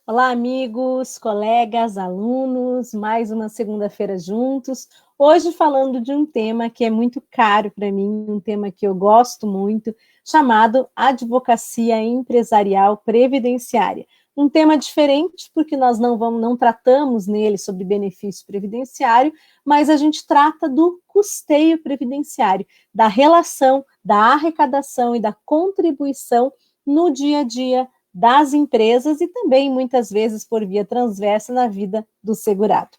Olá, amigos, colegas, alunos, mais uma segunda-feira juntos. Hoje falando de um tema que é muito caro para mim, um tema que eu gosto muito, chamado advocacia empresarial previdenciária. Um tema diferente, porque nós não tratamos nele sobre benefício previdenciário, mas a gente trata do custeio previdenciário, da relação da arrecadação e da contribuição no dia a dia das empresas e também, muitas vezes, por via transversa na vida do segurado.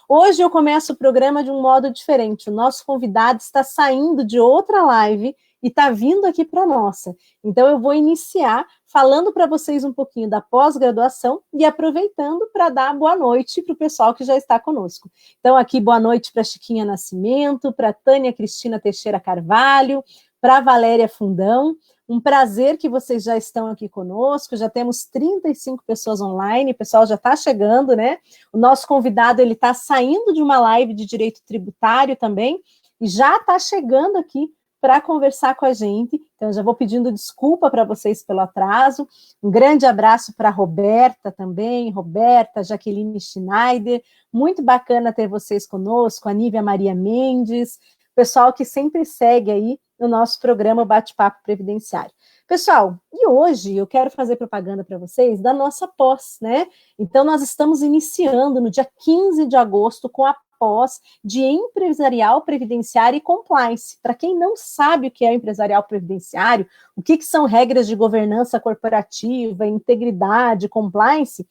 Hoje eu começo o programa de um modo diferente. O nosso convidado está saindo de outra live e está vindo aqui para a nossa. Então, eu vou iniciar falando para vocês um pouquinho da pós-graduação e aproveitando para dar boa noite para o pessoal que já está conosco. Então, aqui, boa noite para Chiquinha Nascimento, para Tânia Cristina Teixeira Carvalho, para Valéria Fundão. Um prazer que vocês já estão aqui conosco, já temos 35 pessoas online, o pessoal já está chegando, né? O nosso convidado, ele está saindo de uma live de direito tributário também, e já está chegando aqui para conversar com a gente, então eu já vou pedindo desculpa para vocês pelo atraso, um grande abraço para a Roberta também, Roberta, Jaqueline Schneider, muito bacana ter vocês conosco, a Nívia Maria Mendes, pessoal que sempre segue aí no nosso programa Bate-Papo Previdenciário. Pessoal, e hoje eu quero fazer propaganda para vocês da nossa pós, né? Então, nós estamos iniciando no dia 15 de agosto com a pós de Empresarial Previdenciário e Compliance. Para quem não sabe o que é o Empresarial Previdenciário, o que são regras de governança corporativa, integridade, compliance,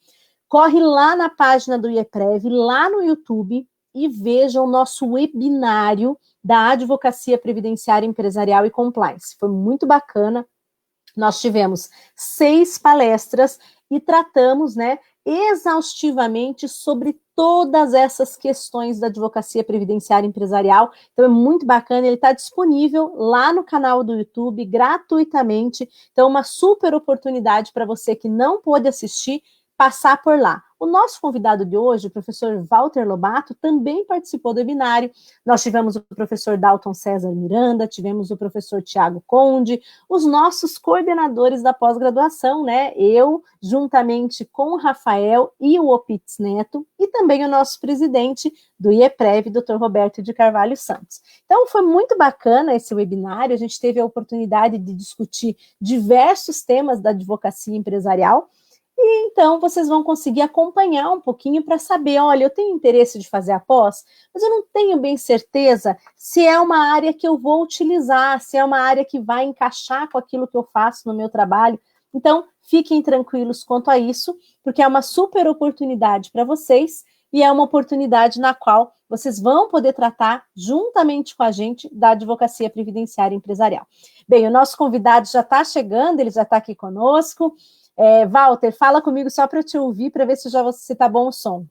corre lá na página do IEPREV, lá no YouTube, e veja o nosso webinário da Advocacia Previdenciária Empresarial e Compliance. Foi muito bacana. Nós tivemos 6 palestras e tratamos, né, exaustivamente sobre todas essas questões da advocacia previdenciária empresarial. Então é muito bacana, ele está disponível lá no canal do YouTube gratuitamente. Então uma super oportunidade para você que não pôde assistir, passar por lá. O nosso convidado de hoje, o professor Walter Lobato, também participou do webinário. Nós tivemos o professor Dalton César Miranda, tivemos o professor Tiago Conde, os nossos coordenadores da pós-graduação, né? Eu, juntamente com o Rafael e o Opitz Neto, e também o nosso presidente do IEPREV, Dr. Roberto de Carvalho Santos. Então, foi muito bacana esse webinário, a gente teve a oportunidade de discutir diversos temas da advocacia empresarial. E então vocês vão conseguir acompanhar um pouquinho para saber, olha, eu tenho interesse de fazer a pós, mas eu não tenho bem certeza se é uma área que eu vou utilizar, se é uma área que vai encaixar com aquilo que eu faço no meu trabalho. Então, fiquem tranquilos quanto a isso, porque é uma super oportunidade para vocês e é uma oportunidade na qual vocês vão poder tratar juntamente com a gente da advocacia previdenciária empresarial. Bem, o nosso convidado já está chegando, ele já está aqui conosco. Walter, fala comigo só para eu te ouvir, para ver se está bom o som.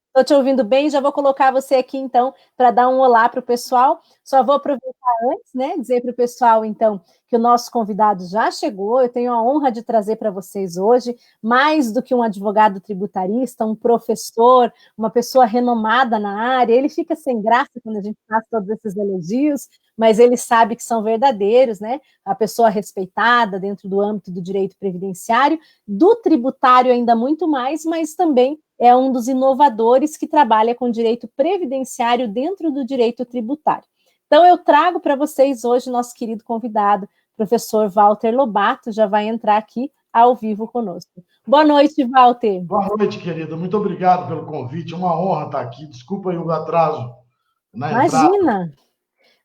Estou te ouvindo bem, já vou colocar você aqui, então, para dar um olá para o pessoal. Só vou aproveitar antes, né, dizer para o pessoal, então, que o nosso convidado já chegou. Eu tenho a honra de trazer para vocês hoje, mais do que um advogado tributarista, um professor, uma pessoa renomada na área. Ele fica sem graça quando a gente faz todos esses elogios, mas ele sabe que são verdadeiros, né? A pessoa respeitada dentro do âmbito do direito previdenciário, do tributário ainda muito mais, mas também é um dos inovadores que trabalha com direito previdenciário dentro do direito tributário. Então, eu trago para vocês hoje nosso querido convidado, professor Walter Lobato, já vai entrar aqui ao vivo conosco. Boa noite, Walter. Boa noite, querida. Muito obrigado pelo convite. É uma honra estar aqui. Desculpa aí o atraso na entrada. Imagina!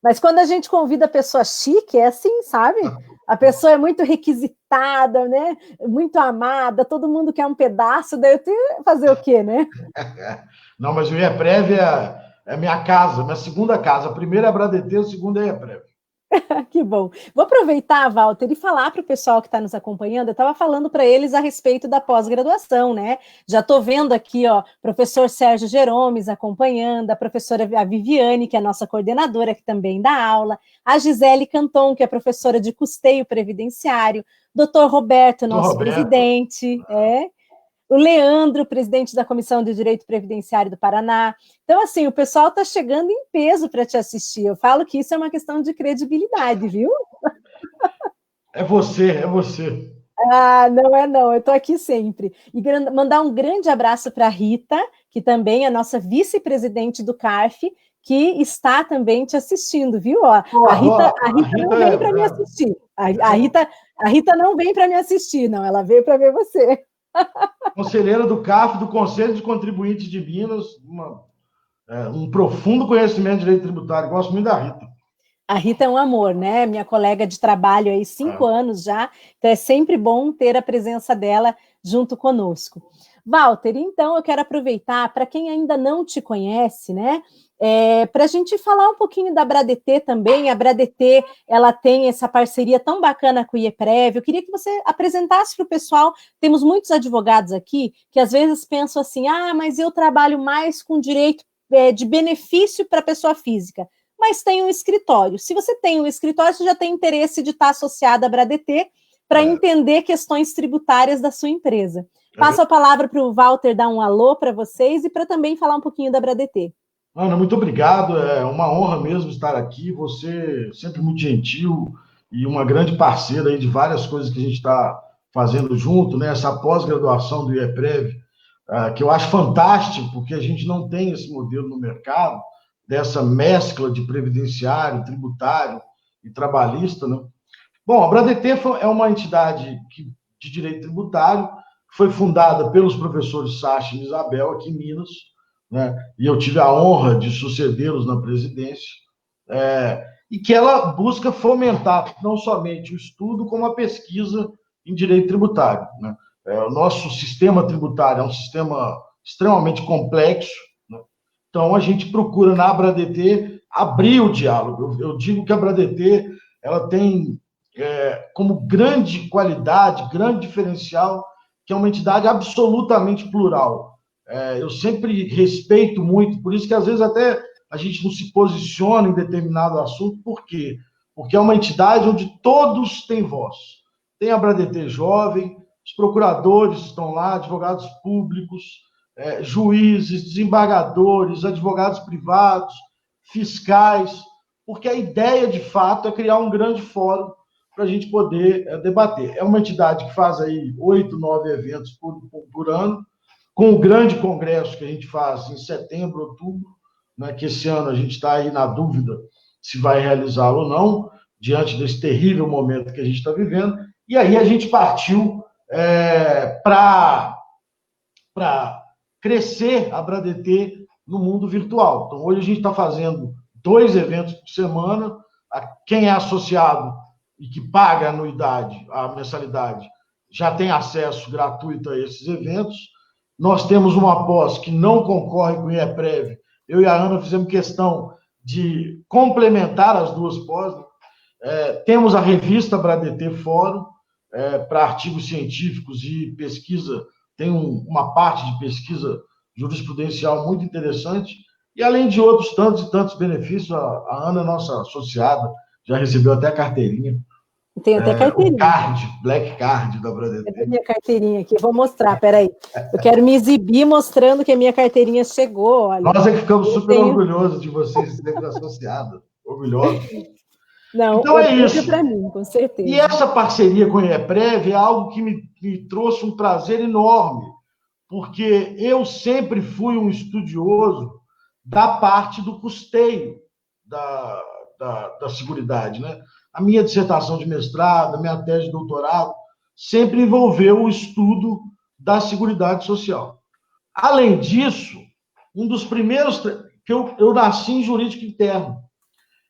Mas quando a gente convida a pessoa chique, é assim, sabe? A pessoa é muito requisitada, né? Muito amada, todo mundo quer um pedaço, daí eu tenho que fazer o quê, né? Não, mas o IEPREV é minha casa, minha segunda casa. A primeira é a Bradet, a segunda é a IEPREV. Que bom. Vou aproveitar, Walter, e falar para o pessoal que está nos acompanhando. Eu estava falando para eles a respeito da pós-graduação, né? Já estou vendo aqui, ó, professor Sérgio Jeromes acompanhando, a professora Viviane, que é a nossa coordenadora, que também dá aula, a Gisele Canton, que é professora de custeio previdenciário, doutor Roberto, nosso presidente, o Leandro, presidente da Comissão de Direito Previdenciário do Paraná. Então, assim, o pessoal está chegando em peso para te assistir. Eu falo que isso é uma questão de credibilidade, viu? É você, é você. Ah, não é não, eu estou aqui sempre. E mandar um grande abraço para a Rita, que também é nossa vice-presidente do CARF, que está também te assistindo, viu? Ó, Pô, a a Rita Rita não vem para me assistir. A Rita não vem para me assistir, não. Ela veio para ver você. conselheira do CAF, do Conselho de Contribuintes de Minas, um profundo conhecimento de direito tributário. Gosto muito da Rita. A Rita é um amor, né? Minha colega de trabalho aí, 5 anos já. Então é sempre bom ter a presença dela junto conosco. Walter, então eu quero aproveitar, para quem ainda não te conhece, né? Para a gente falar um pouquinho da Bradt também. A Bradt, ela tem essa parceria tão bacana com o IEPREV. Eu queria que você apresentasse para o pessoal. Temos muitos advogados aqui que às vezes pensam assim: ah, mas eu trabalho mais com direito de benefício para a pessoa física, mas tem um escritório. Se você tem um escritório, você já tem interesse de estar associado à Bradt para entender questões tributárias da sua empresa. Passo a palavra para o Walter dar um alô para vocês e para também falar um pouquinho da Bradt. Ana, muito obrigado. É uma honra mesmo estar aqui. Você sempre muito gentil e uma grande parceira aí de várias coisas que a gente está fazendo junto, né? Essa pós-graduação do IEPREV, que eu acho fantástico, porque a gente não tem esse modelo no mercado, dessa mescla de previdenciário, tributário e trabalhista, né? Bom, a Bradt é uma entidade de direito tributário, foi fundada pelos professores Sacha e Isabel, aqui em Minas, né? E eu tive a honra de sucedê-los na presidência, e que ela busca fomentar não somente o estudo, como a pesquisa em direito tributário, né? O nosso sistema tributário é um sistema extremamente complexo, né? Então a gente procura na Bradt abrir o diálogo. Eu digo que a Bradt ela tem como grande qualidade, grande diferencial, que é uma entidade absolutamente plural. Eu sempre respeito muito, por isso que às vezes até a gente não se posiciona em determinado assunto, por quê? Porque é uma entidade onde todos têm voz. Tem a Bradt Jovem, os procuradores estão lá, advogados públicos, juízes, desembargadores, advogados privados, fiscais, porque a ideia, de fato, é criar um grande fórum para a gente poder debater. É uma entidade que faz aí 8, 9 eventos por ano, com o grande congresso que a gente faz em setembro, outubro, né, que esse ano a gente está aí na dúvida se vai realizá-lo ou não, diante desse terrível momento que a gente está vivendo. E aí a gente partiu para crescer a Bradt no mundo virtual. Então, hoje a gente está fazendo 2 eventos por semana. Quem é associado e que paga a anuidade, a mensalidade, já tem acesso gratuito a esses eventos. Nós temos uma pós que não concorre com o IEPREV. Eu e a Ana fizemos questão de complementar as duas pós. Temos a revista Bradt Fórum, para artigos científicos e pesquisa, tem uma parte de pesquisa jurisprudencial muito interessante, e além de outros tantos e tantos benefícios, a Ana é nossa associada, já recebeu até a carteirinha. Tem até carteirinha. O card, Black Card da Bradt. Cadê minha carteirinha aqui? Vou mostrar, peraí. Eu quero me exibir mostrando que a minha carteirinha chegou. Olha. Nós é que ficamos super orgulhosos de vocês serem associados. Orgulhosos. Não, então é isso. Para mim, com certeza. E essa parceria com a IEPREV é algo que me trouxe um prazer enorme, porque eu sempre fui um estudioso da parte do custeio da Seguridade, né? A minha dissertação de mestrado, a minha tese de doutorado, sempre envolveu o estudo da Seguridade Social. Além disso, um dos primeiros que eu nasci em jurídico interno.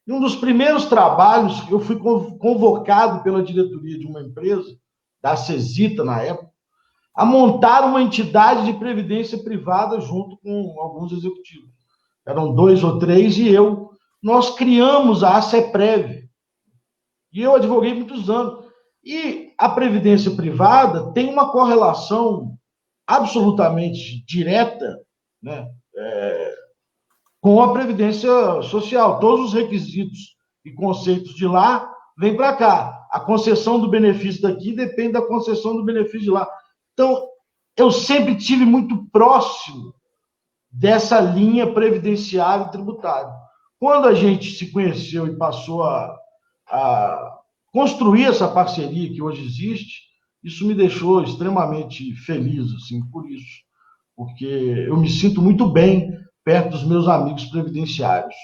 E um dos primeiros trabalhos, eu fui convocado pela diretoria de uma empresa, da Cesita na época, a montar uma entidade de previdência privada junto com alguns executivos. Eram 2 ou 3 e nós criamos a ACEPREV. E eu advoguei muitos anos. E a previdência privada tem uma correlação absolutamente direta, né, com a previdência social. Todos os requisitos e conceitos de lá vêm para cá. A concessão do benefício daqui depende da concessão do benefício de lá. Então, eu sempre tive muito próximo dessa linha previdenciária e tributária. Quando a gente se conheceu e passou a construir essa parceria que hoje existe, Isso me deixou extremamente feliz, assim, por isso, porque eu me sinto muito bem perto dos meus amigos previdenciários.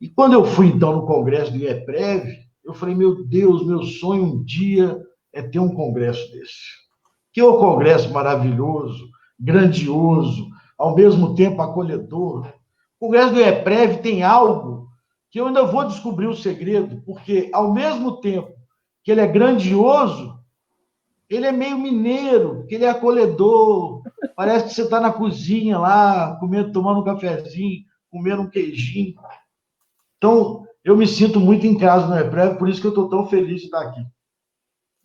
E quando eu fui, então, no congresso do IEPREV, eu falei, meu Deus, meu sonho um dia é ter um congresso desse. Que é um congresso maravilhoso, grandioso, ao mesmo tempo acolhedor. O congresso do IEPREV tem algo que eu ainda vou descobrir o segredo, porque ao mesmo tempo que ele é grandioso, ele é meio mineiro, porque ele é acolhedor. Parece que você está na cozinha lá, comendo, tomando um cafezinho, comendo um queijinho. Então, eu me sinto muito em casa no IEPREV, por isso que eu estou tão feliz de estar aqui.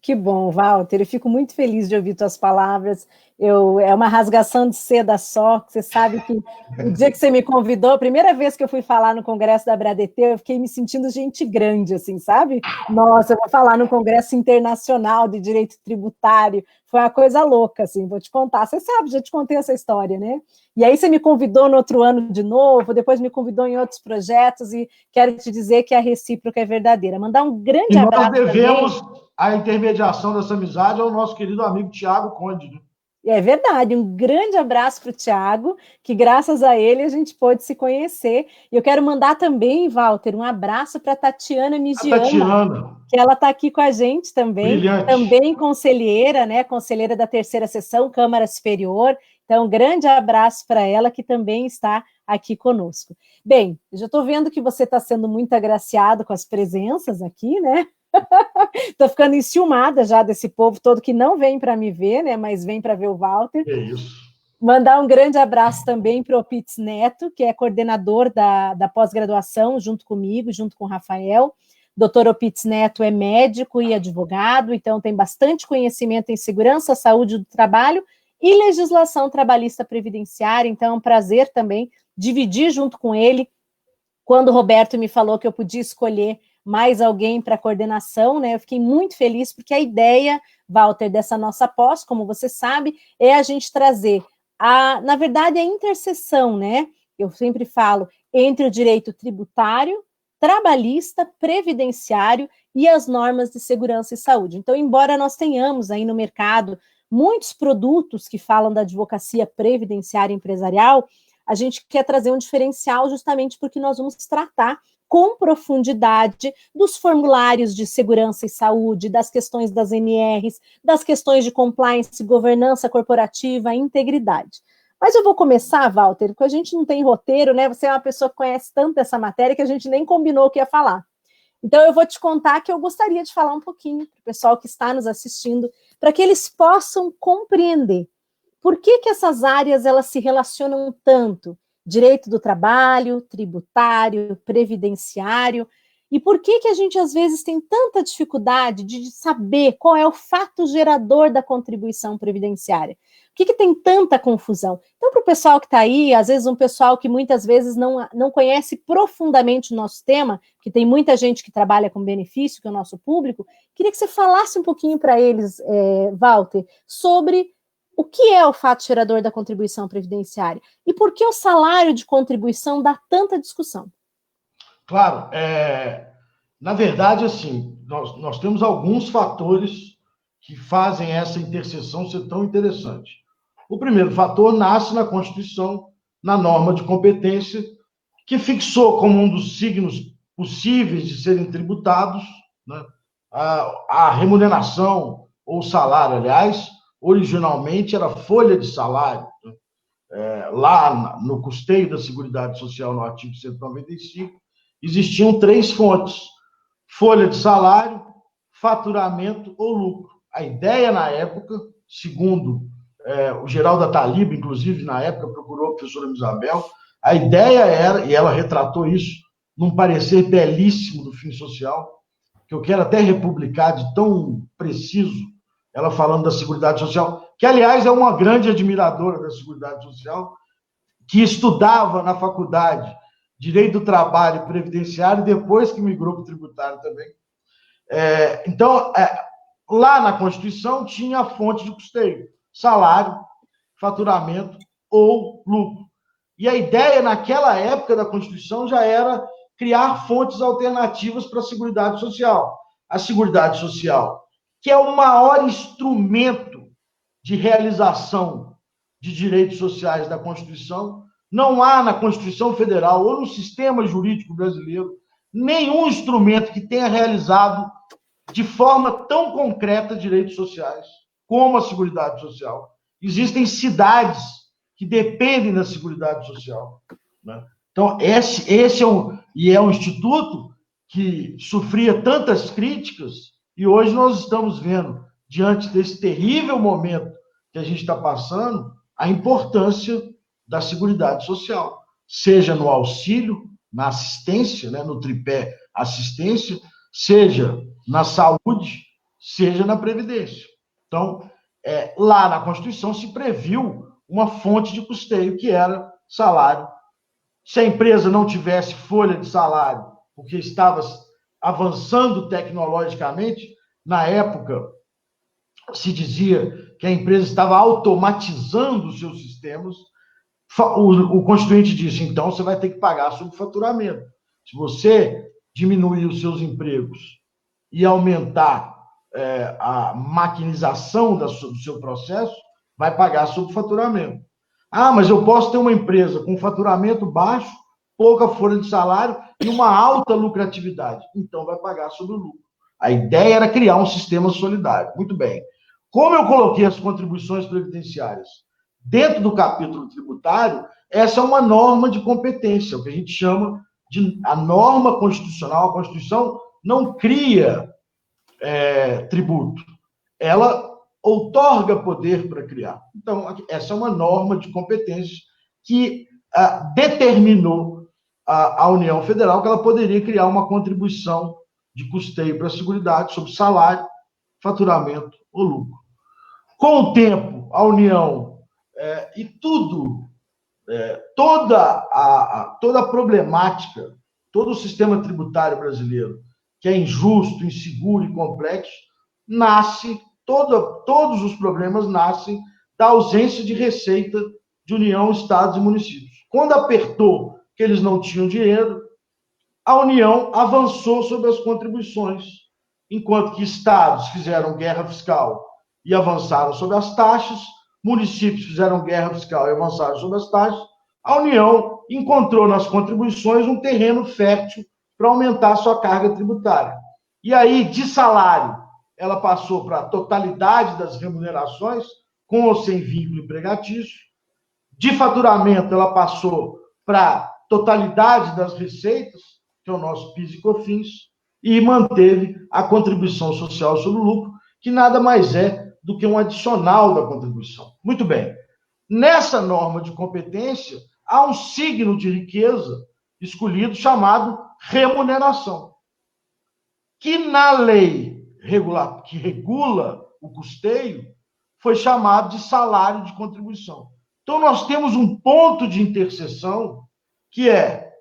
Que bom, Walter. Eu fico muito feliz de ouvir tuas palavras. É uma rasgação de seda só. Você sabe que o dia que você me convidou, a primeira vez que eu fui falar no Congresso da Bradet, eu fiquei me sentindo gente grande, assim, sabe? Nossa, eu vou falar no Congresso Internacional de Direito Tributário. Foi uma coisa louca, assim, vou te contar. Você sabe, já te contei essa história, né? E aí você me convidou no outro ano de novo, depois me convidou em outros projetos, e quero te dizer que a recíproca é verdadeira. Mandar um E grande nós abraço também. devemos a intermediação dessa amizade ao nosso querido amigo Tiago Conde. Né? É verdade, um grande abraço para o Tiago, que graças a ele a gente pôde se conhecer. E eu quero mandar também, Walter, um abraço para a Tatiana A Migiana, Tatiana, que ela está aqui com a gente brilhante. também conselheira, né? Conselheira da terceira sessão, Câmara Superior. Então, um grande abraço para ela, que também está aqui conosco. Bem, eu já estou vendo que você está sendo muito agraciado com as presenças aqui, né? Estou ficando enciumada já desse povo todo que não vem para me ver, né? Mas vem para ver o Walter. É isso. Mandar um grande abraço também para o Opitz Neto, que é coordenador da pós-graduação, junto comigo, junto com o Rafael. Doutor Opitz Neto é médico e advogado, então tem bastante conhecimento em segurança, saúde do trabalho e legislação trabalhista previdenciária. Então é um prazer também dividir junto com ele. Quando o Roberto me falou que eu podia escolher mais alguém para coordenação, né? Eu fiquei muito feliz, porque a ideia, Walter, dessa nossa pós, como você sabe, é a gente trazer na verdade, a interseção, né? Eu sempre falo, entre o direito tributário, trabalhista, previdenciário e as normas de segurança e saúde. Então, embora nós tenhamos aí no mercado muitos produtos que falam da advocacia previdenciária empresarial, a gente quer trazer um diferencial justamente porque nós vamos tratar com profundidade dos formulários de segurança e saúde, das questões das NRs, das questões de compliance, governança corporativa, integridade. Mas eu vou começar, Walter, porque a gente não tem roteiro, né? Você é uma pessoa que conhece tanto essa matéria que a gente nem combinou o que ia falar. Então, eu vou te contar que eu gostaria de falar um pouquinho para o pessoal que está nos assistindo, para que eles possam compreender por que essas áreas elas se relacionam tanto? Direito do trabalho, tributário, previdenciário, e por que a gente às vezes tem tanta dificuldade de saber qual é o fato gerador da contribuição previdenciária? Por que tem tanta confusão? Então, para o pessoal que está aí, às vezes um pessoal que muitas vezes não conhece profundamente o nosso tema, que tem muita gente que trabalha com benefício, que é o nosso público, queria que você falasse um pouquinho para eles, Walter, sobre o que é o fato gerador da contribuição previdenciária e por que o salário de contribuição dá tanta discussão. Claro, na verdade, assim, nós temos alguns fatores que fazem essa interseção ser tão interessante. O primeiro fator nasce na Constituição, na norma de competência, que fixou como um dos signos possíveis de serem tributados, né, a remuneração ou salário, aliás, originalmente era folha de salário. Né, lá no custeio da Seguridade Social, no artigo 195, existiam três fontes: folha de salário, faturamento ou lucro. A ideia na época, segundo o Geraldo Ataliba, inclusive na época procurou a professora Isabel, a ideia era, e ela retratou isso num parecer belíssimo do Fim Social, que eu quero até republicar de tão preciso, ela falando da Seguridade Social, que, aliás, é uma grande admiradora da Seguridade Social, que estudava na faculdade Direito do Trabalho e Previdenciário, depois que migrou para o tributário também. Então, lá na Constituição tinha a fonte de custeio: salário, faturamento ou lucro. E a ideia, naquela época da Constituição, já era criar fontes alternativas para a Seguridade Social. A Seguridade Social, que é o maior instrumento de realização de direitos sociais da Constituição. Não há na Constituição Federal ou no sistema jurídico brasileiro nenhum instrumento que tenha realizado de forma tão concreta direitos sociais como a Seguridade Social. Existem cidades que dependem da Seguridade Social, né? Então, esse é um instituto que sofria tantas críticas e hoje nós estamos vendo, diante desse terrível momento que a gente está passando, a importância da Seguridade Social, seja no auxílio, na assistência, né, no tripé assistência, seja na saúde, seja na previdência. Então, lá na Constituição se previu uma fonte de custeio que era salário. Se a empresa não tivesse folha de salário, porque estava avançando tecnologicamente, na época se dizia que a empresa estava automatizando os seus sistemas, o Constituinte disse, então você vai ter que pagar subfaturamento. Se você diminuir os seus empregos e aumentar a maquinização do seu processo, vai pagar subfaturamento. Ah, mas eu posso ter uma empresa com faturamento baixo, pouca folha de salário e uma alta lucratividade. Então vai pagar sobre o lucro. A ideia era criar um sistema solidário. Muito bem. Como eu coloquei as contribuições previdenciárias dentro do capítulo tributário, essa é uma norma de competência, o que a gente chama de a norma constitucional. A Constituição não cria tributo, ela outorga poder para criar. Então, essa é uma norma de competência que determinou a União Federal que ela poderia criar uma contribuição de custeio para a Seguridade sobre salário, faturamento ou lucro. Com o tempo, a União e toda a problemática, todo o sistema tributário brasileiro, que é injusto, inseguro e complexo, todos os problemas nascem da ausência de receita de União, Estados e municípios. Quando apertou que eles não tinham dinheiro, a União avançou sobre as contribuições, enquanto que estados fizeram guerra fiscal e avançaram sobre as taxas, municípios fizeram guerra fiscal e avançaram sobre as taxas, a União encontrou nas contribuições um terreno fértil para aumentar a sua carga tributária. E aí, de salário, ela passou para a totalidade das remunerações, com ou sem vínculo empregatício. De faturamento, ela passou para a totalidade das receitas, que é o nosso PIS e COFINS, e manteve a contribuição social sobre o lucro, que nada mais é do que um adicional da contribuição. Muito bem. Nessa norma de competência, há um signo de riqueza escolhido chamado remuneração, que na lei que regula o custeio foi chamado de salário de contribuição. Então, nós temos um ponto de interseção que é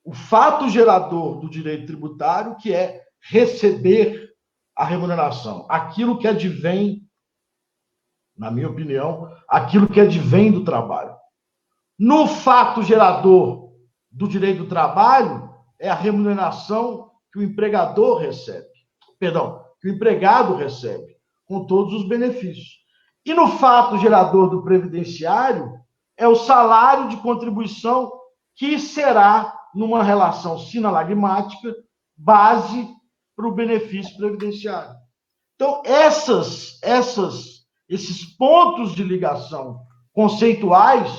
o fato gerador do direito tributário, que é receber a remuneração, aquilo que advém, na minha opinião, aquilo que advém do trabalho. No fato gerador do direito do trabalho, é a remuneração que o empregador recebe, que o empregado recebe, com todos os benefícios. E no fato gerador do previdenciário, é o salário de contribuição que será, numa relação sinalagmática, base para o benefício previdenciário. Então, esses pontos de ligação conceituais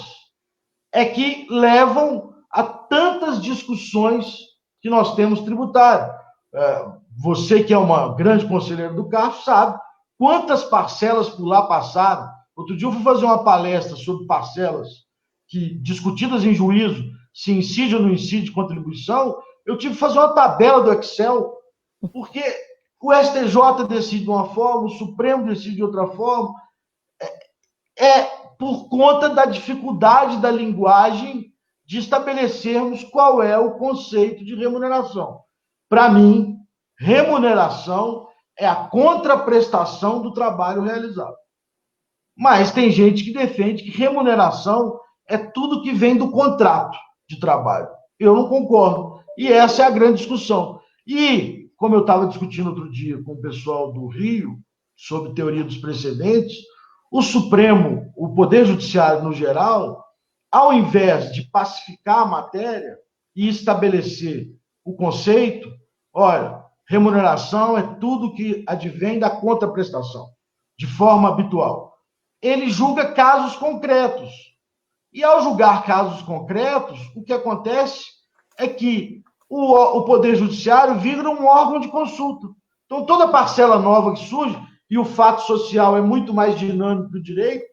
é que levam a tantas discussões que nós temos tributário. Você que é uma grande conselheira do CARF sabe quantas parcelas por lá passaram. Outro dia eu fui fazer uma palestra sobre parcelas que, discutidas em juízo, se incide ou não incide contribuição. Eu tive que fazer uma tabela do Excel, porque o STJ decide de uma forma, o Supremo decide de outra forma. Por conta da dificuldade da linguagem de estabelecermos qual é o conceito de remuneração. Para mim, remuneração é a contraprestação do trabalho realizado. Mas tem gente que defende que remuneração é tudo que vem do contrato de trabalho. Eu não concordo. E essa é a grande discussão. E, como eu estava discutindo outro dia com o pessoal do Rio, sobre teoria dos precedentes, o Supremo, o Poder Judiciário no geral, ao invés de pacificar a matéria e estabelecer o conceito, olha, remuneração é tudo que advém da contraprestação, de forma habitual. Ele julga casos concretos. E ao julgar casos concretos, o que acontece é que o Poder Judiciário vira um órgão de consulta. Então, toda parcela nova que surge, e o fato social é muito mais dinâmico que o direito,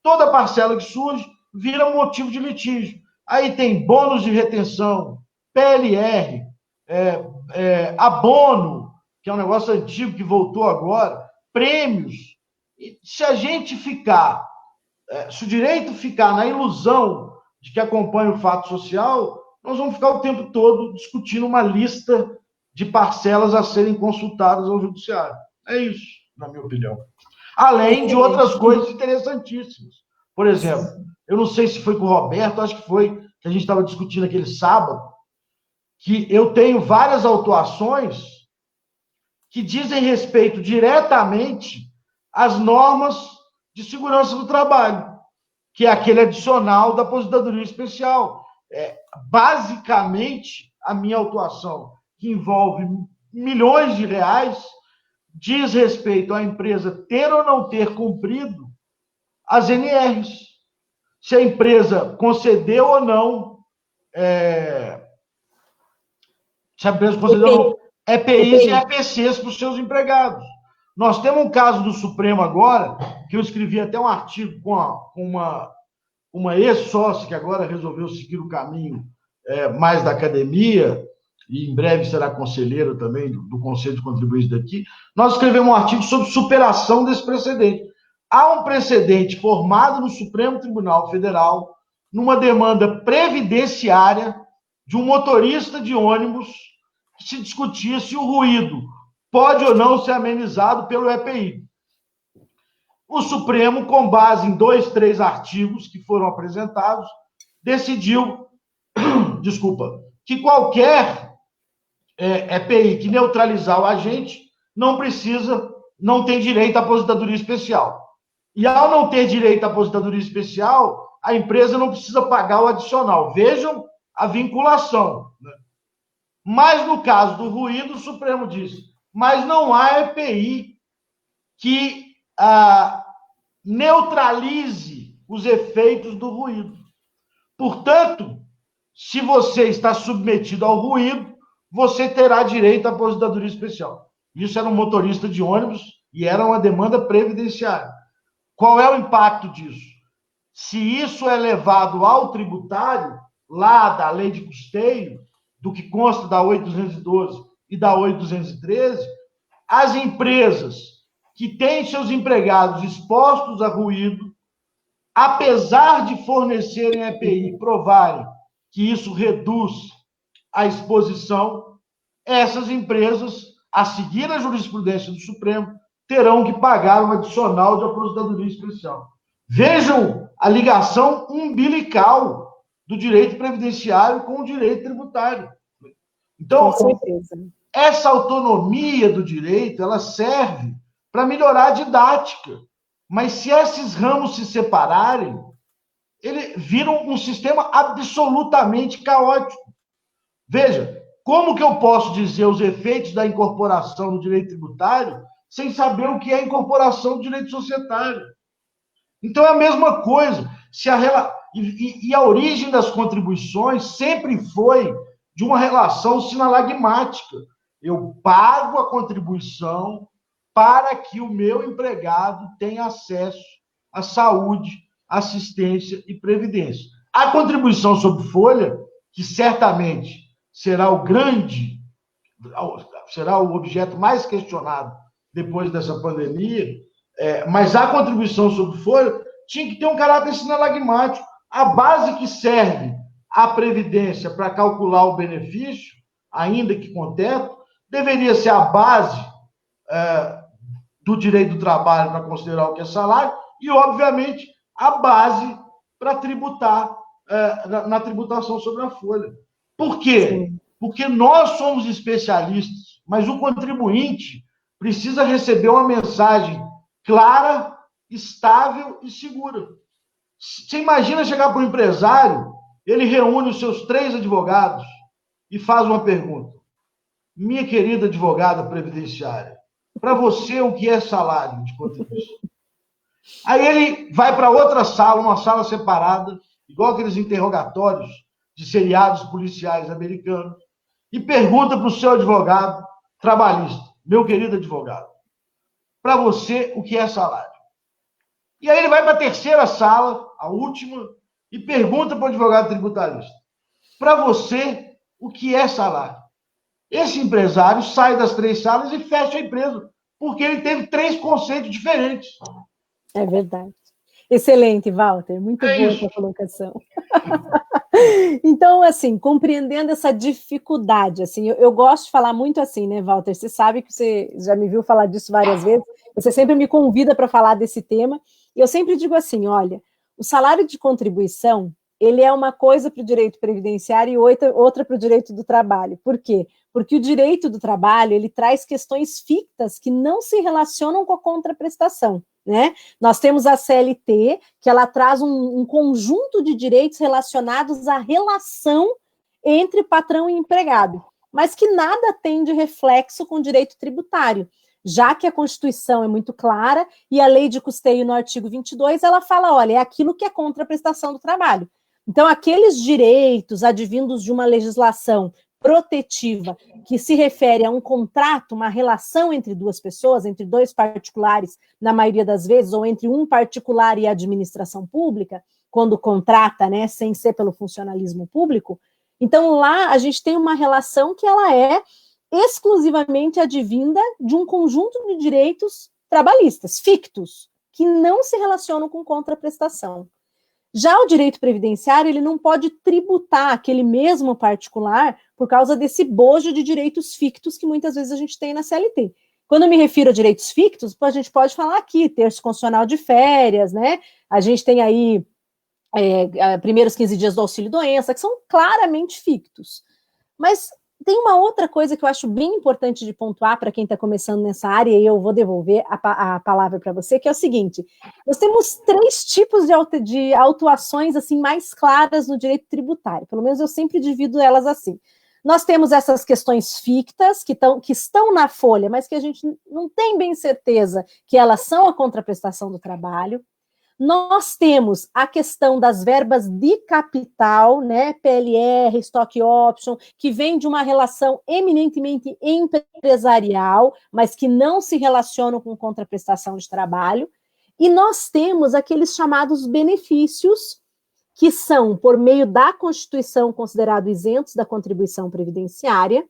toda parcela que surge vira motivo de litígio. Aí tem bônus de retenção, PLR, abono, que é um negócio antigo que voltou agora, prêmios. E se a gente ficar, se o direito ficar na ilusão de que acompanha o fato social, nós vamos ficar o tempo todo discutindo uma lista de parcelas a serem consultadas ao judiciário. É isso, na minha opinião. Além de outras coisas interessantíssimas. Por exemplo, eu não sei se foi com o Roberto, acho que foi, que a gente estava discutindo aquele sábado, que eu tenho várias autuações que dizem respeito diretamente às normas de segurança do trabalho, que é aquele adicional da aposentadoria especial. Basicamente, a minha autuação, que envolve milhões de reais, diz respeito à empresa ter ou não ter cumprido as NRs. Se a empresa concedeu ou não, se a empresa concedeu ou não, EPIs e EPCs para os seus empregados. Nós temos um caso do Supremo agora, que eu escrevi até um artigo com uma ex-sócia que agora resolveu seguir o caminho mais da academia, e em breve será conselheira também do Conselho de Contribuintes daqui. Nós escrevemos um artigo sobre superação desse precedente. Há um precedente formado no Supremo Tribunal Federal, numa demanda previdenciária de um motorista de ônibus, que se discutia se o ruído pode ou não ser amenizado pelo EPI. O Supremo, com base em 2, 3 artigos que foram apresentados, decidiu, que qualquer EPI que neutralizar o agente não tem direito à aposentadoria especial. E ao não ter direito à aposentadoria especial, a empresa não precisa pagar o adicional. Vejam a vinculação. Né? Mas no caso do ruído, o Supremo disse, mas não há EPI que neutralize os efeitos do ruído. Portanto, se você está submetido ao ruído, você terá direito à aposentadoria especial. Isso era um motorista de ônibus e era uma demanda previdenciária. Qual é o impacto disso? Se isso é levado ao tributário, lá da lei de custeio, do que consta da 8.212 e da 8.213, as empresas que têm seus empregados expostos a ruído, apesar de fornecerem EPI e provarem que isso reduz a exposição, essas empresas, a seguir a jurisprudência do Supremo, terão que pagar um adicional de aposentadoria especial. Vejam a ligação umbilical do direito previdenciário com o direito tributário. Então, essa autonomia do direito, ela serve para melhorar a didática. Mas se esses ramos se separarem, ele vira um sistema absolutamente caótico. Veja, como que eu posso dizer os efeitos da incorporação no direito tributário sem saber o que é incorporação do direito societário? Então é a mesma coisa. E a origem das contribuições sempre foi de uma relação sinalagmática. Eu pago a contribuição para que o meu empregado tenha acesso à saúde, assistência e previdência. A contribuição sobre folha, que certamente será o objeto mais questionado depois dessa pandemia, mas a contribuição sobre folha tinha que ter um caráter sinalagmático. A base que serve à previdência para calcular o benefício, ainda que com teto, deveria ser a base do direito do trabalho para considerar o que é salário e, obviamente, a base para tributar na tributação sobre a folha. Por quê? Sim. Porque nós somos especialistas, mas o contribuinte precisa receber uma mensagem clara, estável e segura. Você imagina chegar para o empresário, ele reúne os seus 3 advogados e faz uma pergunta. Minha querida advogada previdenciária, para você o que é salário de contribuição? Aí ele vai para outra sala, uma sala separada, igual aqueles interrogatórios de seriados policiais americanos, e pergunta para o seu advogado trabalhista, meu querido advogado, para você o que é salário? E aí ele vai para a terceira sala, a última, e pergunta para o advogado tributarista, para você o que é salário? Esse empresário sai das 3 salas e fecha a empresa, porque ele teve 3 conceitos diferentes. É verdade. Excelente, Walter. Muito boa isso. essa colocação. Então, assim, compreendendo essa dificuldade, assim, eu gosto de falar muito assim, né, Walter? Você sabe que você já me viu falar disso várias vezes, você sempre me convida para falar desse tema, e eu sempre digo assim, olha, o salário de contribuição, ele é uma coisa para o direito previdenciário e outra para o direito do trabalho. Por quê? Porque o direito do trabalho, ele traz questões fictas que não se relacionam com a contraprestação, né? Nós temos a CLT, que ela traz um conjunto de direitos relacionados à relação entre patrão e empregado, mas que nada tem de reflexo com o direito tributário, já que a Constituição é muito clara e a lei de custeio no artigo 22, ela fala, olha, é aquilo que é contraprestação do trabalho. Então, aqueles direitos advindos de uma legislação protetiva, que se refere a um contrato, uma relação entre 2 pessoas, entre 2 particulares, na maioria das vezes, ou entre um particular e a administração pública, quando contrata, né, sem ser pelo funcionalismo público. Então, lá a gente tem uma relação que ela é exclusivamente advinda de um conjunto de direitos trabalhistas, fictos, que não se relacionam com contraprestação. Já o direito previdenciário, ele não pode tributar aquele mesmo particular por causa desse bojo de direitos fictos que muitas vezes a gente tem na CLT. Quando eu me refiro a direitos fictos, a gente pode falar aqui, terço constitucional de férias, né? A gente tem aí primeiros 15 dias do auxílio-doença, que são claramente fictos. Mas tem uma outra coisa que eu acho bem importante de pontuar para quem está começando nessa área, e eu vou devolver a palavra para você, que é o seguinte, nós temos 3 tipos de autuações assim, mais claras no direito tributário, pelo menos eu sempre divido elas assim. Nós temos essas questões fictas, que estão na folha, mas que a gente não tem bem certeza que elas são a contraprestação do trabalho. Nós temos a questão das verbas de capital, né, PLR, Stock Option, que vem de uma relação eminentemente empresarial, mas que não se relacionam com contraprestação de trabalho. E nós temos aqueles chamados benefícios, que são, por meio da Constituição, considerados isentos da contribuição previdenciária,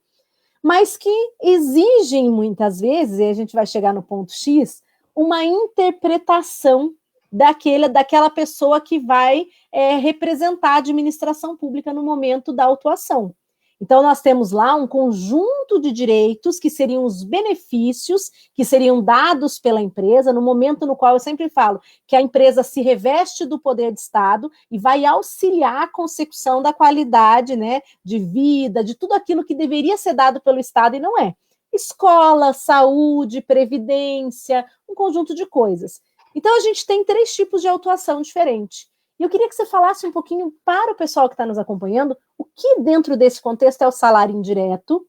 mas que exigem, muitas vezes, e a gente vai chegar no ponto X, uma interpretação daquela pessoa que vai representar a administração pública no momento da autuação. Então, nós temos lá um conjunto de direitos que seriam os benefícios que seriam dados pela empresa, no momento no qual eu sempre falo que a empresa se reveste do poder de Estado e vai auxiliar a consecução da qualidade, né, de vida, de tudo aquilo que deveria ser dado pelo Estado e não é. Escola, saúde, previdência, um conjunto de coisas. Então, a gente tem 3 tipos de autuação diferentes. E eu queria que você falasse um pouquinho para o pessoal que está nos acompanhando o que dentro desse contexto é o salário indireto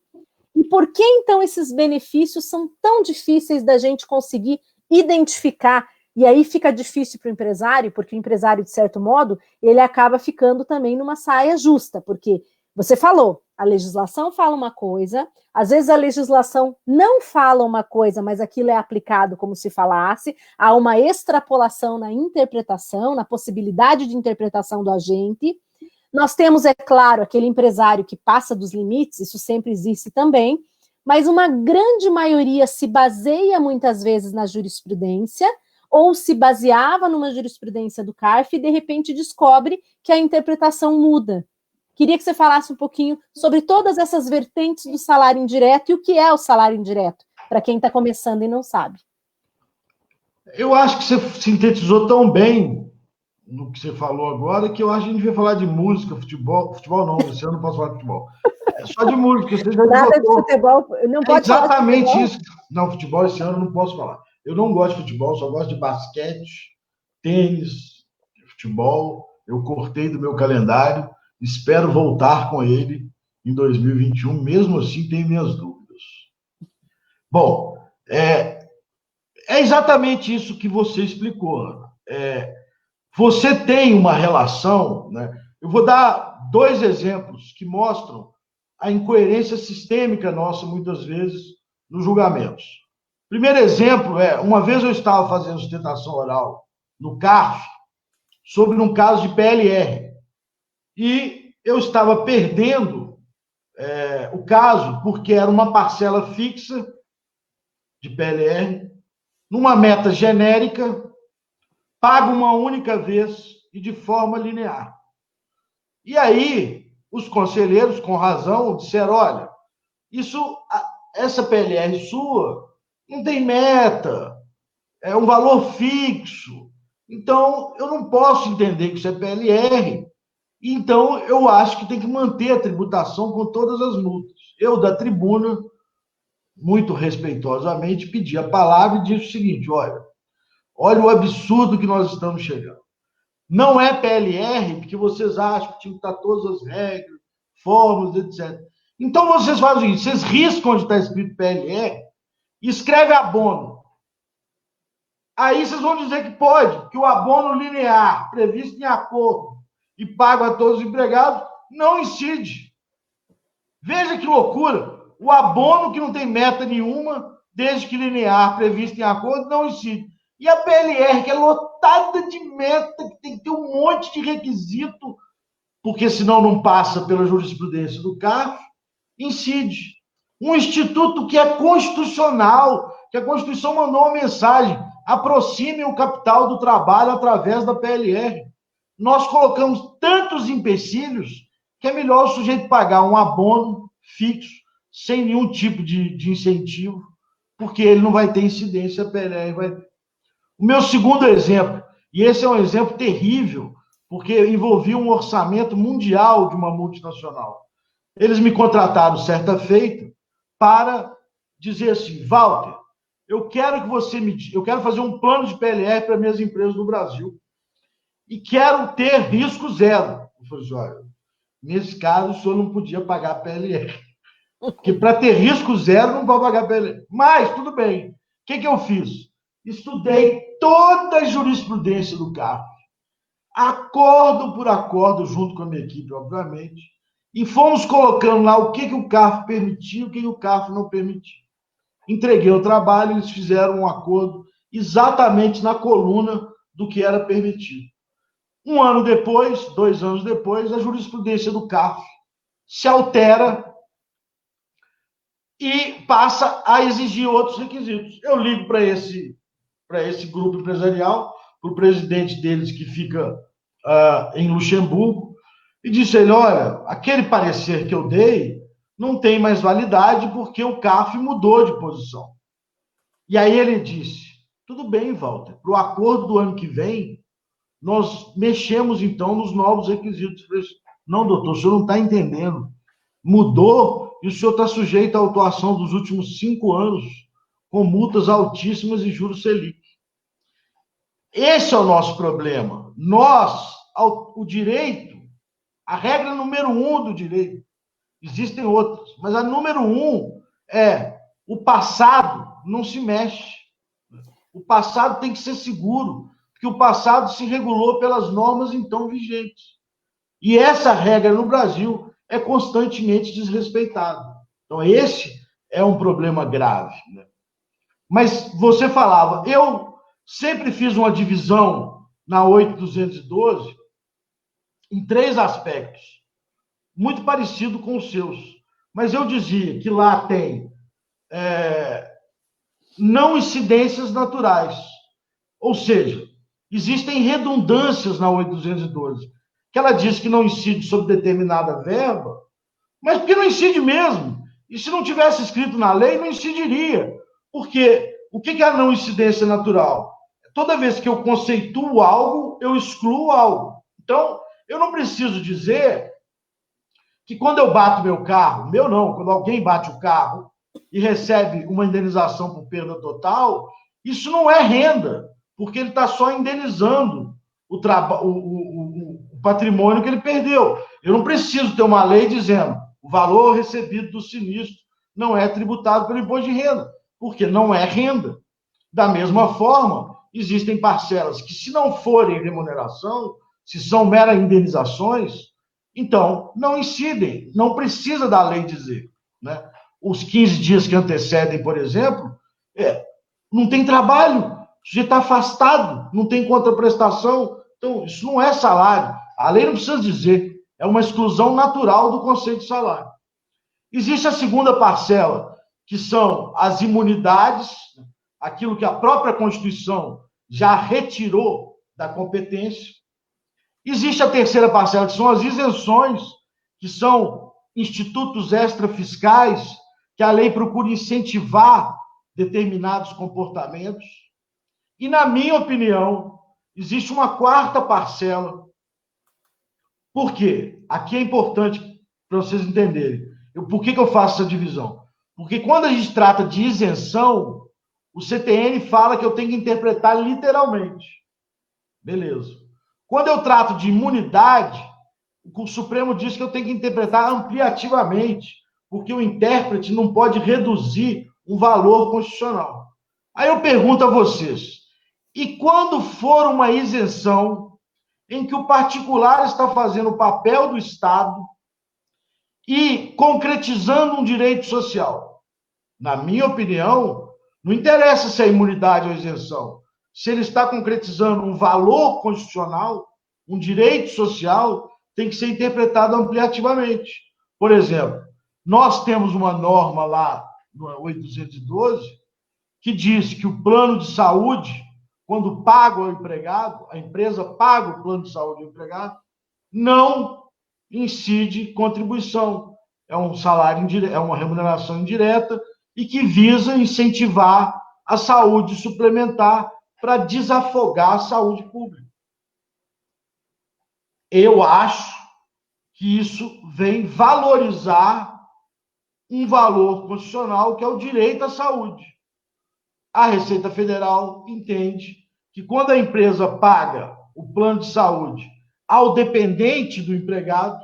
e por que, então, esses benefícios são tão difíceis da gente conseguir identificar. E aí fica difícil para o empresário, porque o empresário, de certo modo, ele acaba ficando também numa saia justa, porque você falou, a legislação fala uma coisa, às vezes a legislação não fala uma coisa, mas aquilo é aplicado como se falasse, há uma extrapolação na interpretação, na possibilidade de interpretação do agente. Nós temos, é claro, aquele empresário que passa dos limites, isso sempre existe também, mas uma grande maioria se baseia muitas vezes na jurisprudência, ou se baseava numa jurisprudência do CARF e de repente descobre que a interpretação muda. Queria que você falasse um pouquinho sobre todas essas vertentes do salário indireto e o que é o salário indireto, para quem está começando e não sabe. Eu acho que você sintetizou tão bem no que você falou agora, que eu acho que a gente vai falar de música, futebol não, esse ano eu não posso falar de futebol. É só de música. Você já nada de futebol, não pode exatamente falar de isso. Não, futebol esse ano eu não posso falar. Eu não gosto de futebol, só gosto de basquete, tênis, futebol. Eu cortei do meu calendário, espero voltar com ele em 2021, mesmo assim tenho minhas dúvidas. Bom, é exatamente isso que você explicou, Ana. Você tem uma relação, né? Eu vou dar dois exemplos que mostram a incoerência sistêmica nossa, muitas vezes, nos julgamentos. Primeiro exemplo uma vez eu estava fazendo sustentação oral no CARF sobre um caso de PLR e eu estava perdendo o caso porque era uma parcela fixa de PLR, numa meta genérica, paga uma única vez e de forma linear. E aí, os conselheiros, com razão, disseram: olha, essa PLR sua não tem meta, é um valor fixo. Então, eu não posso entender que isso é PLR. Então, eu acho que tem que manter a tributação com todas as multas. Eu, da tribuna, muito respeitosamente, pedi a palavra e disse o seguinte: olha o absurdo que nós estamos chegando. Não é PLR, porque vocês acham que tinha que estar todas as regras, fórmulas, etc. Então, vocês fazem o seguinte: vocês riscam onde está escrito PLR e escreve abono. Aí vocês vão dizer que pode, que o abono linear, previsto em acordo e pago a todos os empregados, não incide. Veja que loucura. O abono que não tem meta nenhuma, desde que linear, previsto em acordo, não incide. E a PLR, que é lotada de meta, que tem que ter um monte de requisito, porque senão não passa pela jurisprudência do CARF, incide. Um instituto que é constitucional, que a Constituição mandou uma mensagem: aproxime o capital do trabalho através da PLR. Nós colocamos tantos empecilhos que é melhor o sujeito pagar um abono fixo, sem nenhum tipo de incentivo, porque ele não vai ter incidência, a PLR vai. O meu segundo exemplo, e esse é um exemplo terrível, porque envolvia um orçamento mundial de uma multinacional. Eles me contrataram certa feita para dizer assim: Walter, eu quero que você eu quero fazer um plano de PLR para minhas empresas no Brasil e quero ter risco zero. Eu falei assim: olha, nesse caso o senhor não podia pagar PLR, porque para ter risco zero não pode pagar PLR. Mas tudo bem. O que eu fiz? Estudei toda a jurisprudência do CARF, acordo por acordo, junto com a minha equipe, obviamente, e fomos colocando lá o que o CARF permitia e o que o CARF não permitia. Entreguei o trabalho, eles fizeram um acordo exatamente na coluna do que era permitido. Um ano depois, 2 anos depois, a jurisprudência do CARF se altera e passa a exigir outros requisitos. Eu ligo para esse grupo empresarial, para o presidente deles, que fica em Luxemburgo, e disse a ele: olha, aquele parecer que eu dei não tem mais validade porque o CARF mudou de posição. E aí ele disse: tudo bem, Walter, para o acordo do ano que vem, nós mexemos então nos novos requisitos. Não, doutor, o senhor não está entendendo. Mudou e o senhor está sujeito à autuação dos últimos 5 anos, com multas altíssimas e juros Selic. Esse é o nosso problema. O direito, a regra número 1 do direito, existem outras, mas a número 1 é: o passado não se mexe. O passado tem que ser seguro, porque o passado se regulou pelas normas então vigentes. E essa regra no Brasil é constantemente desrespeitada. Então, esse é um problema grave, né? Mas você falava, eu sempre fiz uma divisão na 8212 em 3 aspectos, muito parecido com os seus. Mas eu dizia que lá tem não incidências naturais. Ou seja, existem redundâncias na 8212, que ela diz que não incide sobre determinada verba, mas porque não incide mesmo. E se não tivesse escrito na lei, não incidiria. Porque o que é a não incidência natural? Toda vez que eu conceituo algo, eu excluo algo. Então, eu não preciso dizer que quando eu bato meu carro, meu não, quando alguém bate o carro, e recebe uma indenização por perda total, isso não é renda, porque ele está só indenizando o patrimônio que ele perdeu. Eu não preciso ter uma lei dizendo o valor recebido do sinistro não é tributado pelo imposto de renda, porque não é renda. Da mesma forma, existem parcelas que, se não forem remuneração, se são meras indenizações, então não incidem, não precisa da lei dizer. Né? Os 15 dias que antecedem, por exemplo, não tem trabalho, o sujeito está afastado, não tem contraprestação, então isso não é salário. A lei não precisa dizer, é uma exclusão natural do conceito de salário. Existe a segunda parcela, que são as imunidades, aquilo que a própria Constituição já retirou da competência. Existe a terceira parcela, que são as isenções, que são institutos extrafiscais, que a lei procura incentivar determinados comportamentos. E, na minha opinião, existe uma quarta parcela. Por quê? Aqui é importante para vocês entenderem. Por que eu faço essa divisão? Porque quando a gente trata de isenção, o CTN fala que eu tenho que interpretar literalmente. Beleza. Quando eu trato de imunidade, o Supremo diz que eu tenho que interpretar ampliativamente, porque o intérprete não pode reduzir um valor constitucional. Aí eu pergunto a vocês, e quando for uma isenção em que o particular está fazendo o papel do Estado e concretizando um direito social? Na minha opinião, não interessa se é imunidade ou isenção. Se ele está concretizando um valor constitucional, um direito social, tem que ser interpretado ampliativamente. Por exemplo, nós temos uma norma lá no 812 que diz que o plano de saúde, quando paga ao empregado, a empresa paga o plano de saúde ao empregado, não incide contribuição. É um salário indireto, é uma remuneração indireta e que visa incentivar a saúde suplementar para desafogar a saúde pública. Eu acho que isso vem valorizar um valor constitucional que é o direito à saúde. A Receita Federal entende que quando a empresa paga o plano de saúde ao dependente do empregado,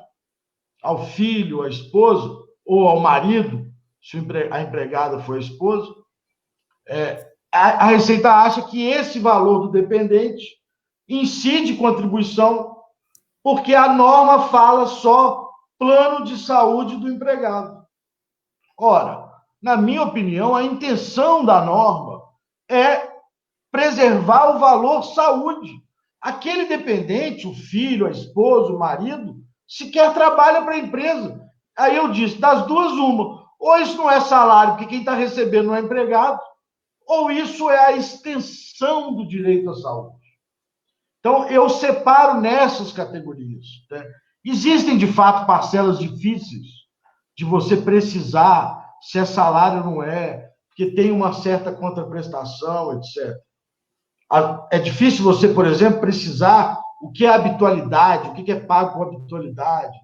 ao filho, à esposa, ou ao marido, se a empregada for a esposa, a Receita acha que esse valor do dependente incide contribuição, porque a norma fala só plano de saúde do empregado. Ora, na minha opinião, a intenção da norma é preservar o valor saúde. Aquele dependente, o filho, a esposa, o marido, sequer trabalha para a empresa. Aí eu disse, das duas, uma. Ou isso não é salário, porque quem está recebendo não é empregado, ou isso é a extensão do direito à saúde. Então, eu separo nessas categorias. Né? Existem, de fato, parcelas difíceis de você precisar se é salário ou não é, porque tem uma certa contraprestação, etc. É difícil você, por exemplo, precisar o que é habitualidade, o que é pago com habitualidade.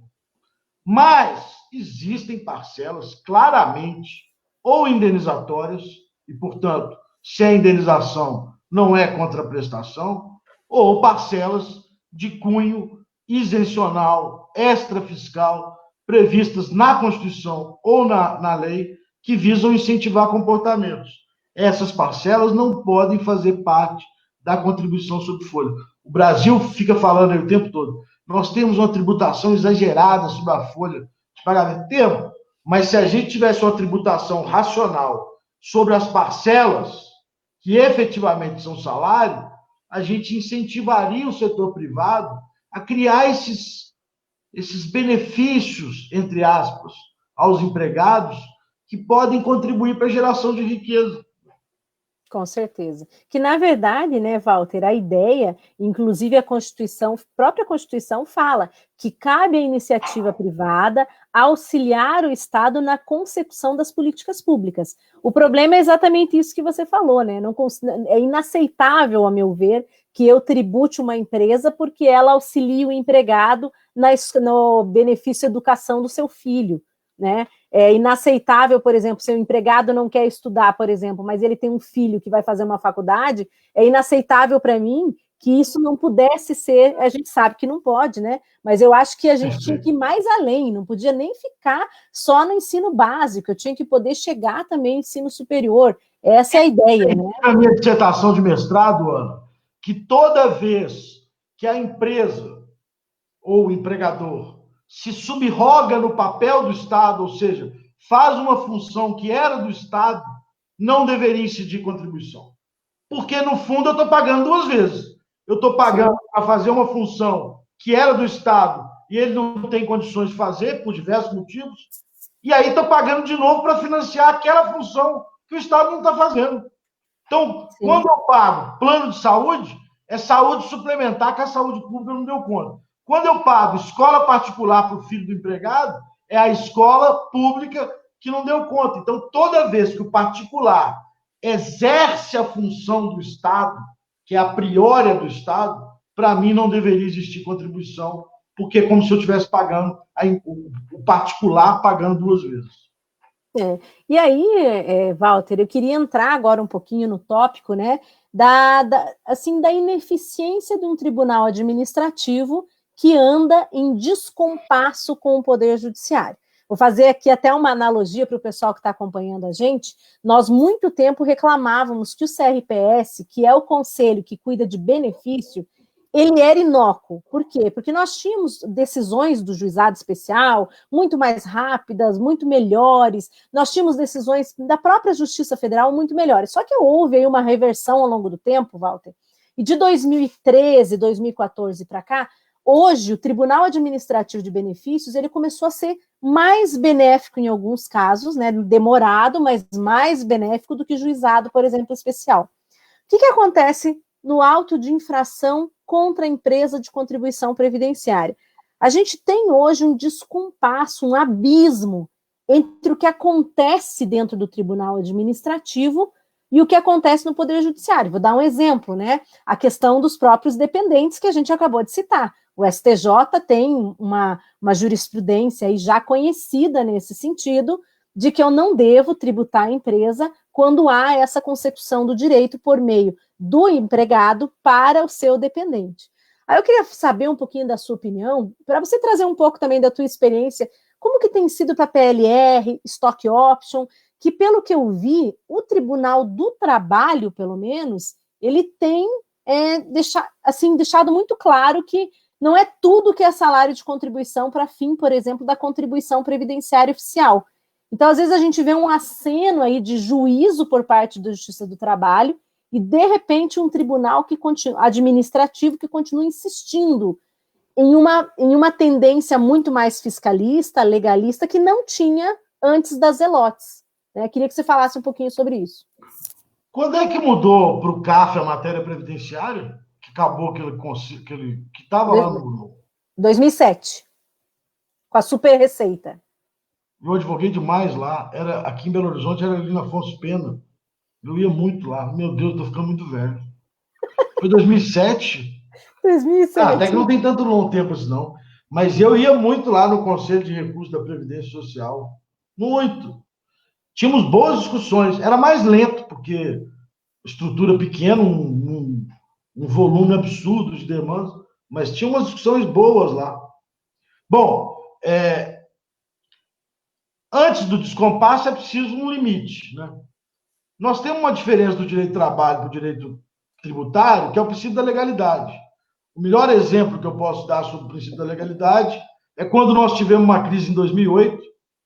Mas existem parcelas claramente ou indenizatórias, e, portanto, se a indenização não é contraprestação, ou parcelas de cunho isencional, extrafiscal, previstas na Constituição ou na lei, que visam incentivar comportamentos. Essas parcelas não podem fazer parte da contribuição sobre folha. O Brasil fica falando aí o tempo todo, nós temos uma tributação exagerada sobre a folha de pagamento. Temos, mas se a gente tivesse uma tributação racional sobre as parcelas, que efetivamente são salário, a gente incentivaria o setor privado a criar esses benefícios, entre aspas, aos empregados, que podem contribuir para a geração de riqueza. Com certeza. Que, na verdade, né, Walter, a ideia, inclusive a Constituição, a própria Constituição fala que cabe à iniciativa privada auxiliar o Estado na concepção das políticas públicas. O problema é exatamente isso que você falou, né? Não, é inaceitável, a meu ver, que eu tribute uma empresa porque ela auxilia o empregado no benefício educação do seu filho, né? É inaceitável, por exemplo, se o empregado não quer estudar, por exemplo, mas ele tem um filho que vai fazer uma faculdade, é inaceitável para mim que isso não pudesse ser, a gente sabe que não pode, né? Mas eu acho que a gente tinha que ir mais além, não podia nem ficar só no ensino básico, eu tinha que poder chegar também no ensino superior. Essa é a ideia, né? A minha dissertação de mestrado, Ana, que toda vez que a empresa ou o empregador se subroga no papel do Estado, ou seja, faz uma função que era do Estado, não deveria incidir contribuição. Porque, no fundo, eu estou pagando duas vezes. Eu estou pagando para fazer uma função que era do Estado e ele não tem condições de fazer, por diversos motivos, e aí estou pagando de novo para financiar aquela função que o Estado não está fazendo. Então, sim, quando eu pago plano de saúde, é saúde suplementar que a saúde pública não deu conta. Quando eu pago escola particular para o filho do empregado, é a escola pública que não deu conta. Então, toda vez que o particular exerce a função do Estado, que é a priori do Estado, para mim não deveria existir contribuição, porque é como se eu estivesse pagando o particular pagando duas vezes. E aí, Walter, eu queria entrar agora um pouquinho no tópico, né, assim, da ineficiência de um tribunal administrativo que anda em descompasso com o Poder Judiciário. Vou fazer aqui até uma analogia para o pessoal que está acompanhando a gente. Nós, muito tempo, reclamávamos que o CRPS, que é o conselho que cuida de benefício, ele era inócuo. Por quê? Porque nós tínhamos decisões do juizado especial muito mais rápidas, muito melhores, nós tínhamos decisões da própria Justiça Federal muito melhores. Só que houve aí uma reversão ao longo do tempo, Walter, e de 2013, 2014 para cá, hoje o Tribunal Administrativo de Benefícios, ele começou a ser mais benéfico em alguns casos, né, demorado, mas mais benéfico do que o juizado, por exemplo, especial. O que acontece no auto de infração contra a empresa de contribuição previdenciária? A gente tem hoje um descompasso, um abismo entre o que acontece dentro do Tribunal Administrativo e o que acontece no Poder Judiciário. Vou dar um exemplo, né? A questão dos próprios dependentes que a gente acabou de citar. O STJ tem uma jurisprudência aí já conhecida nesse sentido, de que eu não devo tributar a empresa quando há essa consecução do direito por meio do empregado para o seu dependente. Aí eu queria saber um pouquinho da sua opinião, para você trazer um pouco também da tua experiência, como que tem sido para a PLR, Stock Option, que pelo que eu vi, o Tribunal do Trabalho, pelo menos, ele tem deixado muito claro que não é tudo que é salário de contribuição para fim, por exemplo, da contribuição previdenciária oficial. Então, às vezes, a gente vê um aceno aí de juízo por parte da Justiça do Trabalho e, de repente, um tribunal administrativo que continua insistindo em uma tendência muito mais fiscalista, legalista, que não tinha antes das Zelotes. Né? Queria que você falasse um pouquinho sobre isso. Quando é que mudou para o CAF a matéria previdenciária? Que acabou que estava lá no... 2007, com a super receita. Eu advoguei demais lá. Aqui em Belo Horizonte, era ali na Afonso Pena. Eu ia muito lá. Meu Deus, estou ficando muito velho. Foi 2007? 2007. Até que não tem tanto longo tempo assim, não. Mas eu ia muito lá no Conselho de Recursos da Previdência Social. Muito. Tínhamos boas discussões. Era mais lento, porque estrutura pequena, um volume absurdo de demandas, mas tinha umas discussões boas lá. Bom, antes do descompasso é preciso um limite, né? Nós temos uma diferença do direito do trabalho para o direito tributário, que é o princípio da legalidade. O melhor exemplo que eu posso dar sobre o princípio da legalidade é quando nós tivemos uma crise em 2008.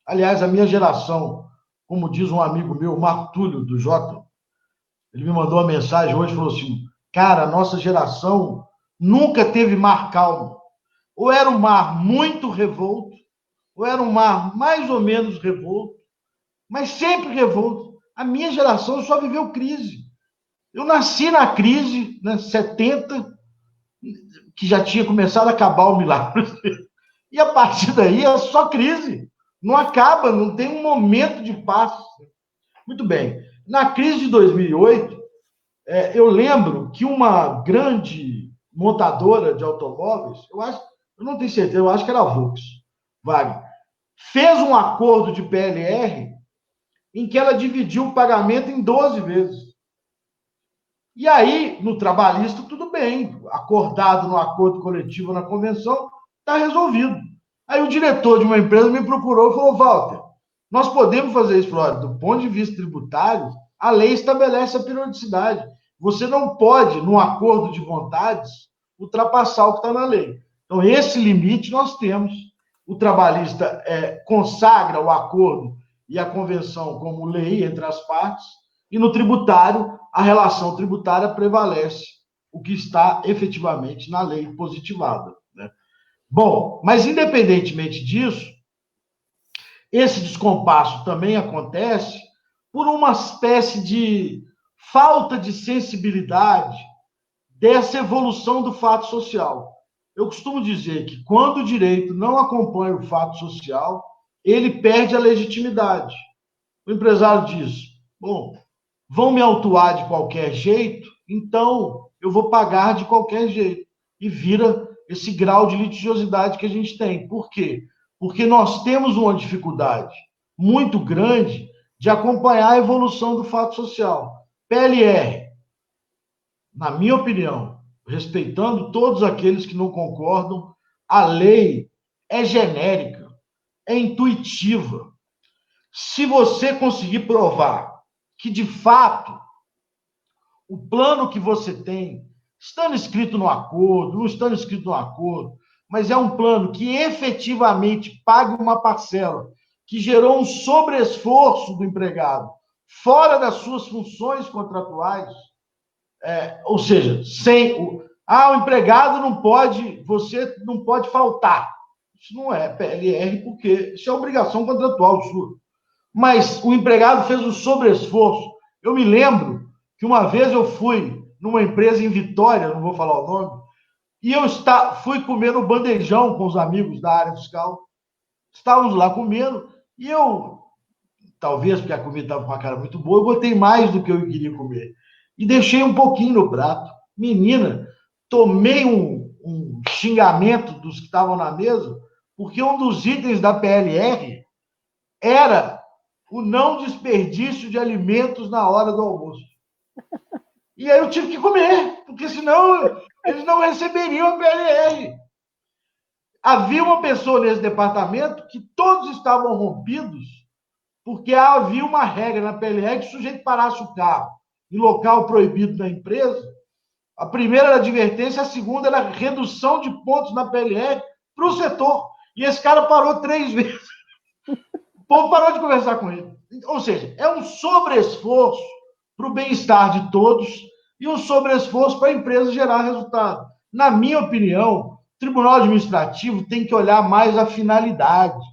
Aliás, a minha geração, como diz um amigo meu, Marco Túlio, do Jota, ele me mandou uma mensagem hoje e falou assim: cara, a nossa geração nunca teve mar calmo. Ou era um mar muito revolto, ou era um mar mais ou menos revolto, mas sempre revolto. A minha geração só viveu crise. Eu nasci na crise, né, 70, que já tinha começado a acabar o milagre. E a partir daí é só crise. Não acaba, não tem um momento de paz. Muito bem. Na crise de 2008, eu lembro que uma grande montadora de automóveis, eu não tenho certeza, eu acho que era a Volkswagen, fez um acordo de PLR em que ela dividiu o pagamento em 12 vezes. E aí, no trabalhista, tudo bem, acordado no acordo coletivo, na convenção, está resolvido. Aí o diretor de uma empresa me procurou e falou, Walter, nós podemos fazer isso? Falou, do ponto de vista tributário, a lei estabelece a periodicidade. Você não pode, num acordo de vontades, ultrapassar o que está na lei. Então, esse limite nós temos. O trabalhista consagra o acordo e a convenção como lei entre as partes, e no tributário, a relação tributária prevalece o que está efetivamente na lei positivada. Né? Bom, mas independentemente disso, esse descompasso também acontece por uma espécie de falta de sensibilidade dessa evolução do fato social. Eu costumo dizer que quando o direito não acompanha o fato social, ele perde a legitimidade. O empresário diz, bom, vão me autuar de qualquer jeito, então eu vou pagar de qualquer jeito. E vira esse grau de litigiosidade que a gente tem. Por quê? Porque nós temos uma dificuldade muito grande de acompanhar a evolução do fato social. PLR, na minha opinião, respeitando todos aqueles que não concordam, a lei é genérica, é intuitiva. Se você conseguir provar que, de fato, o plano que você tem, estando escrito no acordo, não estando escrito no acordo, mas é um plano que efetivamente paga uma parcela, que gerou um sobreesforço do empregado, fora das suas funções contratuais, ou seja, sem o empregado não pode, você não pode faltar. Isso não é PLR, porque isso é obrigação contratual sua. Mas o empregado fez um sobreesforço. Eu me lembro que uma vez eu fui numa empresa em Vitória, não vou falar o nome, e eu fui comer no bandejão com os amigos da área fiscal. Estávamos lá comendo, e eu, talvez porque a comida estava com uma cara muito boa, eu botei mais do que eu queria comer. E deixei um pouquinho no prato. Menina, tomei um xingamento dos que estavam na mesa, porque um dos itens da PLR era o não desperdício de alimentos na hora do almoço. E aí eu tive que comer, porque senão eles não receberiam a PLR. Havia uma pessoa nesse departamento que todos estavam rompidos, porque havia uma regra na PLR que o sujeito parasse o carro em local proibido da empresa. A primeira era advertência, a segunda era redução de pontos na PLR para o setor. E esse cara parou 3 vezes. O povo parou de conversar com ele. Ou seja, é um sobreesforço para o bem-estar de todos e um sobreesforço para a empresa gerar resultado. Na minha opinião, o Tribunal Administrativo tem que olhar mais a finalidade,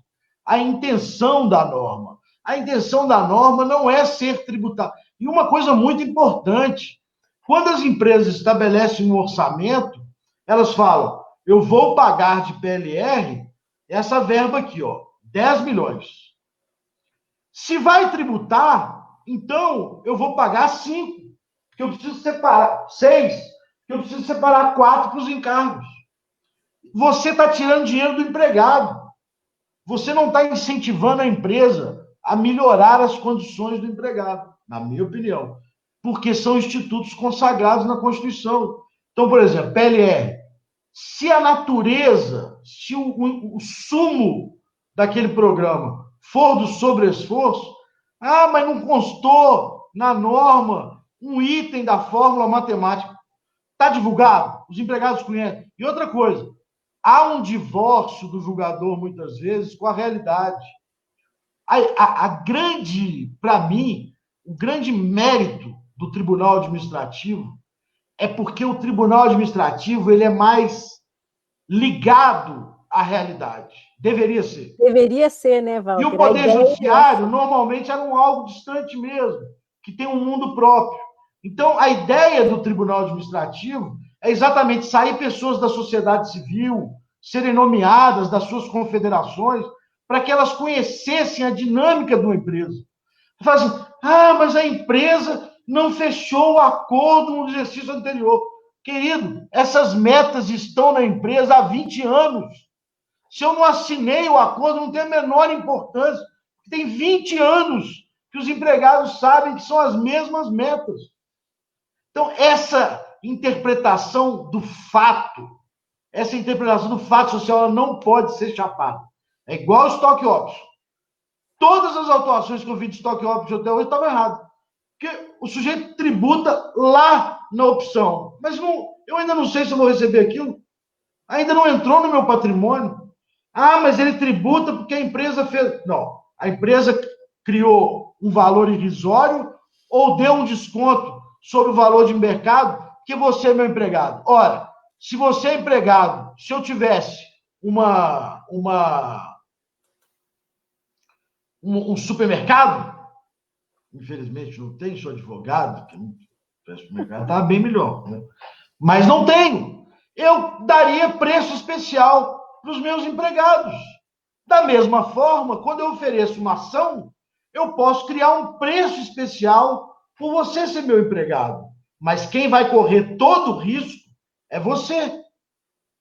a intenção da norma. A intenção da norma não é ser tributário. E uma coisa muito importante, quando as empresas estabelecem um orçamento, elas falam, eu vou pagar de PLR essa verba aqui, ó, 10 milhões. Se vai tributar, então eu vou pagar 5, porque eu preciso separar 6, porque eu preciso separar 4 para os encargos. Você está tirando dinheiro do empregado. Você não está incentivando a empresa a melhorar as condições do empregado, na minha opinião, porque são institutos consagrados na Constituição. Então, por exemplo, PLR. Se a natureza, se o sumo daquele programa for do sobreesforço, mas não constou na norma um item da fórmula matemática. Está divulgado? Os empregados conhecem. E outra coisa, há um divórcio do julgador, muitas vezes, com a realidade. Para mim, o grande mérito do Tribunal Administrativo é porque o Tribunal Administrativo ele é mais ligado à realidade. Deveria ser. Deveria ser, né, Walter? E o Poder Judiciário, normalmente, era algo distante mesmo, que tem um mundo próprio. Então, a ideia do Tribunal Administrativo é exatamente sair pessoas da sociedade civil, serem nomeadas das suas confederações, para que elas conhecessem a dinâmica de uma empresa. Fala assim, mas a empresa não fechou o acordo no exercício anterior. Querido, essas metas estão na empresa há 20 anos. Se eu não assinei o acordo, não tem a menor importância. Tem 20 anos que os empregados sabem que são as mesmas metas. Então, essa interpretação do fato social, ela não pode ser chapada. É igual o stock option. Todas as autuações que eu vi de stock option até hoje estavam erradas. Porque o sujeito tributa lá na opção. Mas eu ainda não sei se eu vou receber aquilo. Ainda não entrou no meu patrimônio. Ah, mas ele tributa porque a empresa fez. Não. A empresa criou um valor irrisório ou deu um desconto sobre o valor de mercado que você é meu empregado. Ora, se você é empregado, se eu tivesse um supermercado, infelizmente não tenho, sou advogado, que não supermercado estava bem melhor, né? Mas não tenho. Eu daria preço especial para os meus empregados. Da mesma forma, quando eu ofereço uma ação, eu posso criar um preço especial por você ser meu empregado. Mas quem vai correr todo o risco é você.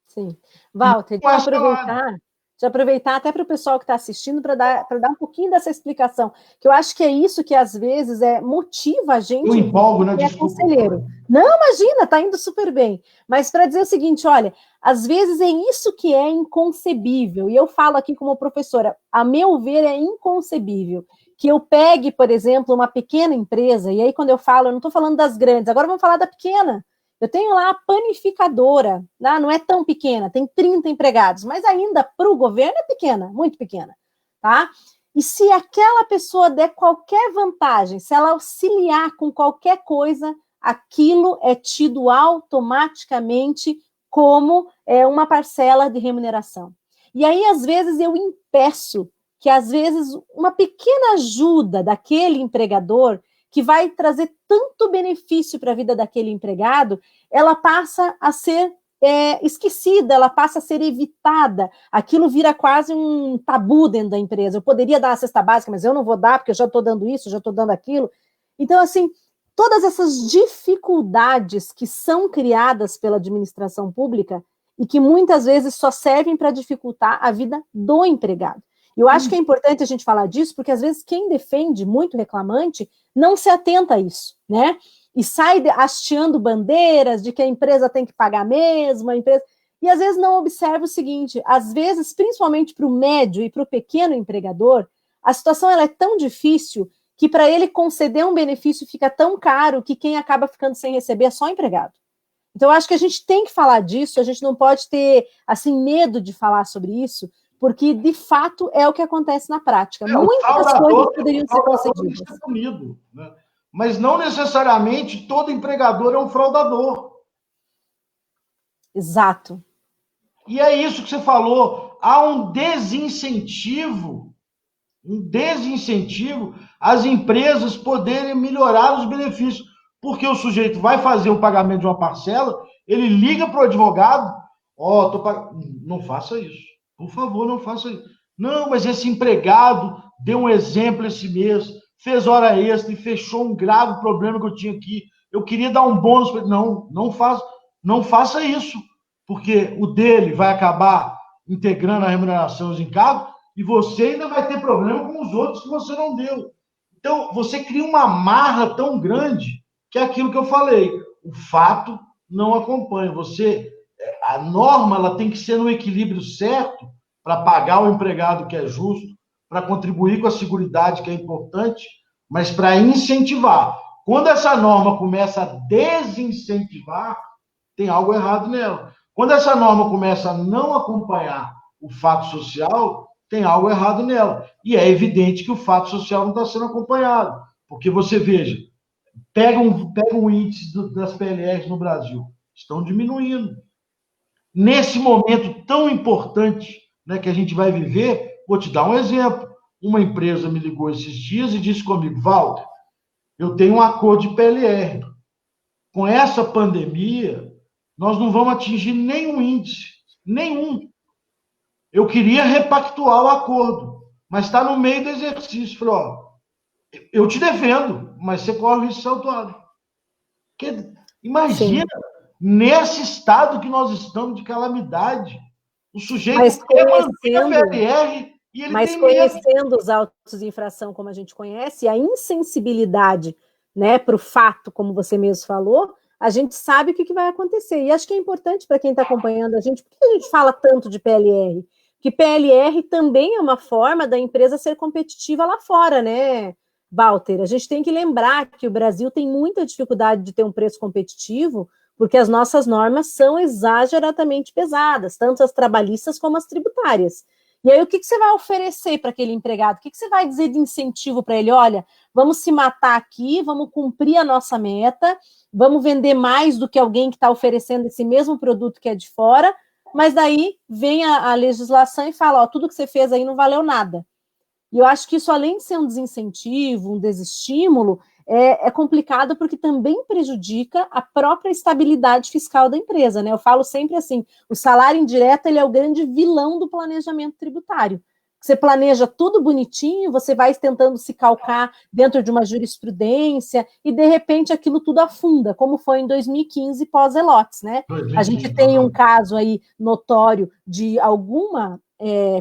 Sim. Walter, de aproveitar até para o pessoal que está assistindo para dar um pouquinho dessa explicação, que eu acho que é isso que às vezes motiva a gente. Eu empolgo, né? Desculpa. Conselheiro. Não, imagina, está indo super bem. Mas para dizer o seguinte, olha, às vezes é isso que é inconcebível, e eu falo aqui como professora, a meu ver é inconcebível, que eu pegue, por exemplo, uma pequena empresa, e aí quando eu falo, eu não estou falando das grandes, agora vamos falar da pequena. Eu tenho lá a panificadora, né? Não é tão pequena, tem 30 empregados, mas ainda para o governo é pequena, muito pequena, tá? E se aquela pessoa der qualquer vantagem, se ela auxiliar com qualquer coisa, aquilo é tido automaticamente como uma parcela de remuneração. E aí, às vezes, eu impeço que, às vezes, uma pequena ajuda daquele empregador que vai trazer tanto benefício para a vida daquele empregado, ela passa a ser esquecida, ela passa a ser evitada, aquilo vira quase um tabu dentro da empresa. Eu poderia dar a cesta básica, mas eu não vou dar, porque eu já estou dando isso, já estou dando aquilo. Então, assim, todas essas dificuldades que são criadas pela administração pública e que muitas vezes só servem para dificultar a vida do empregado. Eu acho que é importante a gente falar disso, porque às vezes quem defende muito reclamante não se atenta a isso, né? E sai hasteando bandeiras de que a empresa tem que pagar mesmo, a empresa... E às vezes não observa o seguinte, às vezes, principalmente para o médio e para o pequeno empregador, a situação ela é tão difícil que para ele conceder um benefício fica tão caro que quem acaba ficando sem receber é só o empregado. Então, eu acho que a gente tem que falar disso, a gente não pode ter, assim, medo de falar sobre isso, porque, de fato, é o que acontece na prática. Muitas coisas poderiam ser concedidas. Ser punido, né? Mas não necessariamente todo empregador é um fraudador. Exato. E é isso que você falou, há um desincentivo às empresas poderem melhorar os benefícios, porque o sujeito vai fazer o pagamento de uma parcela, ele liga para o advogado, não faça isso, por favor, não faça isso. Não, mas esse empregado deu um exemplo esse mês, fez hora extra e fechou um grave problema que eu tinha aqui, eu queria dar um bônus para ele. Não faça isso, porque o dele vai acabar integrando a remuneração e os encargos, e você ainda vai ter problema com os outros que você não deu. Então, você cria uma marra tão grande que é aquilo que eu falei. O fato não acompanha. A norma ela tem que ser no equilíbrio certo para pagar o empregado que é justo, para contribuir com a seguridade que é importante, mas para incentivar. Quando essa norma começa a desincentivar, tem algo errado nela. Quando essa norma começa a não acompanhar o fato social, tem algo errado nela. E é evidente que o fato social não está sendo acompanhado. Porque você veja, pega um índice das PLRs no Brasil, estão diminuindo. Nesse momento tão importante, né, que a gente vai viver, vou te dar um exemplo. Uma empresa me ligou esses dias e disse comigo, Walter, eu tenho um acordo de PLR. Com essa pandemia, nós não vamos atingir nenhum índice. Nenhum. Eu queria repactuar o acordo, mas está no meio do exercício. Falei, eu te defendo, mas você corre o risco de ser autuado. Imagina, nesse estado que nós estamos de calamidade, O sujeito Mas quer manter a conhecendo, PLR e ele mas tem medo. conhecendo os autos de infração como a gente conhece, a insensibilidade, né, para o fato, como você mesmo falou, a gente sabe o que vai acontecer. E acho que é importante para quem está acompanhando a gente, por que a gente fala tanto de PLR? Que PLR também é uma forma da empresa ser competitiva lá fora, né, Walter? A gente tem que lembrar que o Brasil tem muita dificuldade de ter um preço competitivo, porque as nossas normas são exageradamente pesadas, tanto as trabalhistas como as tributárias. E aí, o que você vai oferecer para aquele empregado? O que você vai dizer de incentivo para ele? Olha, vamos se matar aqui, vamos cumprir a nossa meta, vamos vender mais do que alguém que está oferecendo esse mesmo produto que é de fora, mas daí vem a legislação e fala, ó, tudo que você fez aí não valeu nada. E eu acho que isso, além de ser um desincentivo, um desestímulo, é complicado porque também prejudica a própria estabilidade fiscal da empresa, né? Eu falo sempre assim, o salário indireto ele é o grande vilão do planejamento tributário. Você planeja tudo bonitinho, você vai tentando se calcar dentro de uma jurisprudência e, de repente, aquilo tudo afunda, como foi em 2015 pós-Elotes, né? A gente 2015, tem um caso aí notório de alguma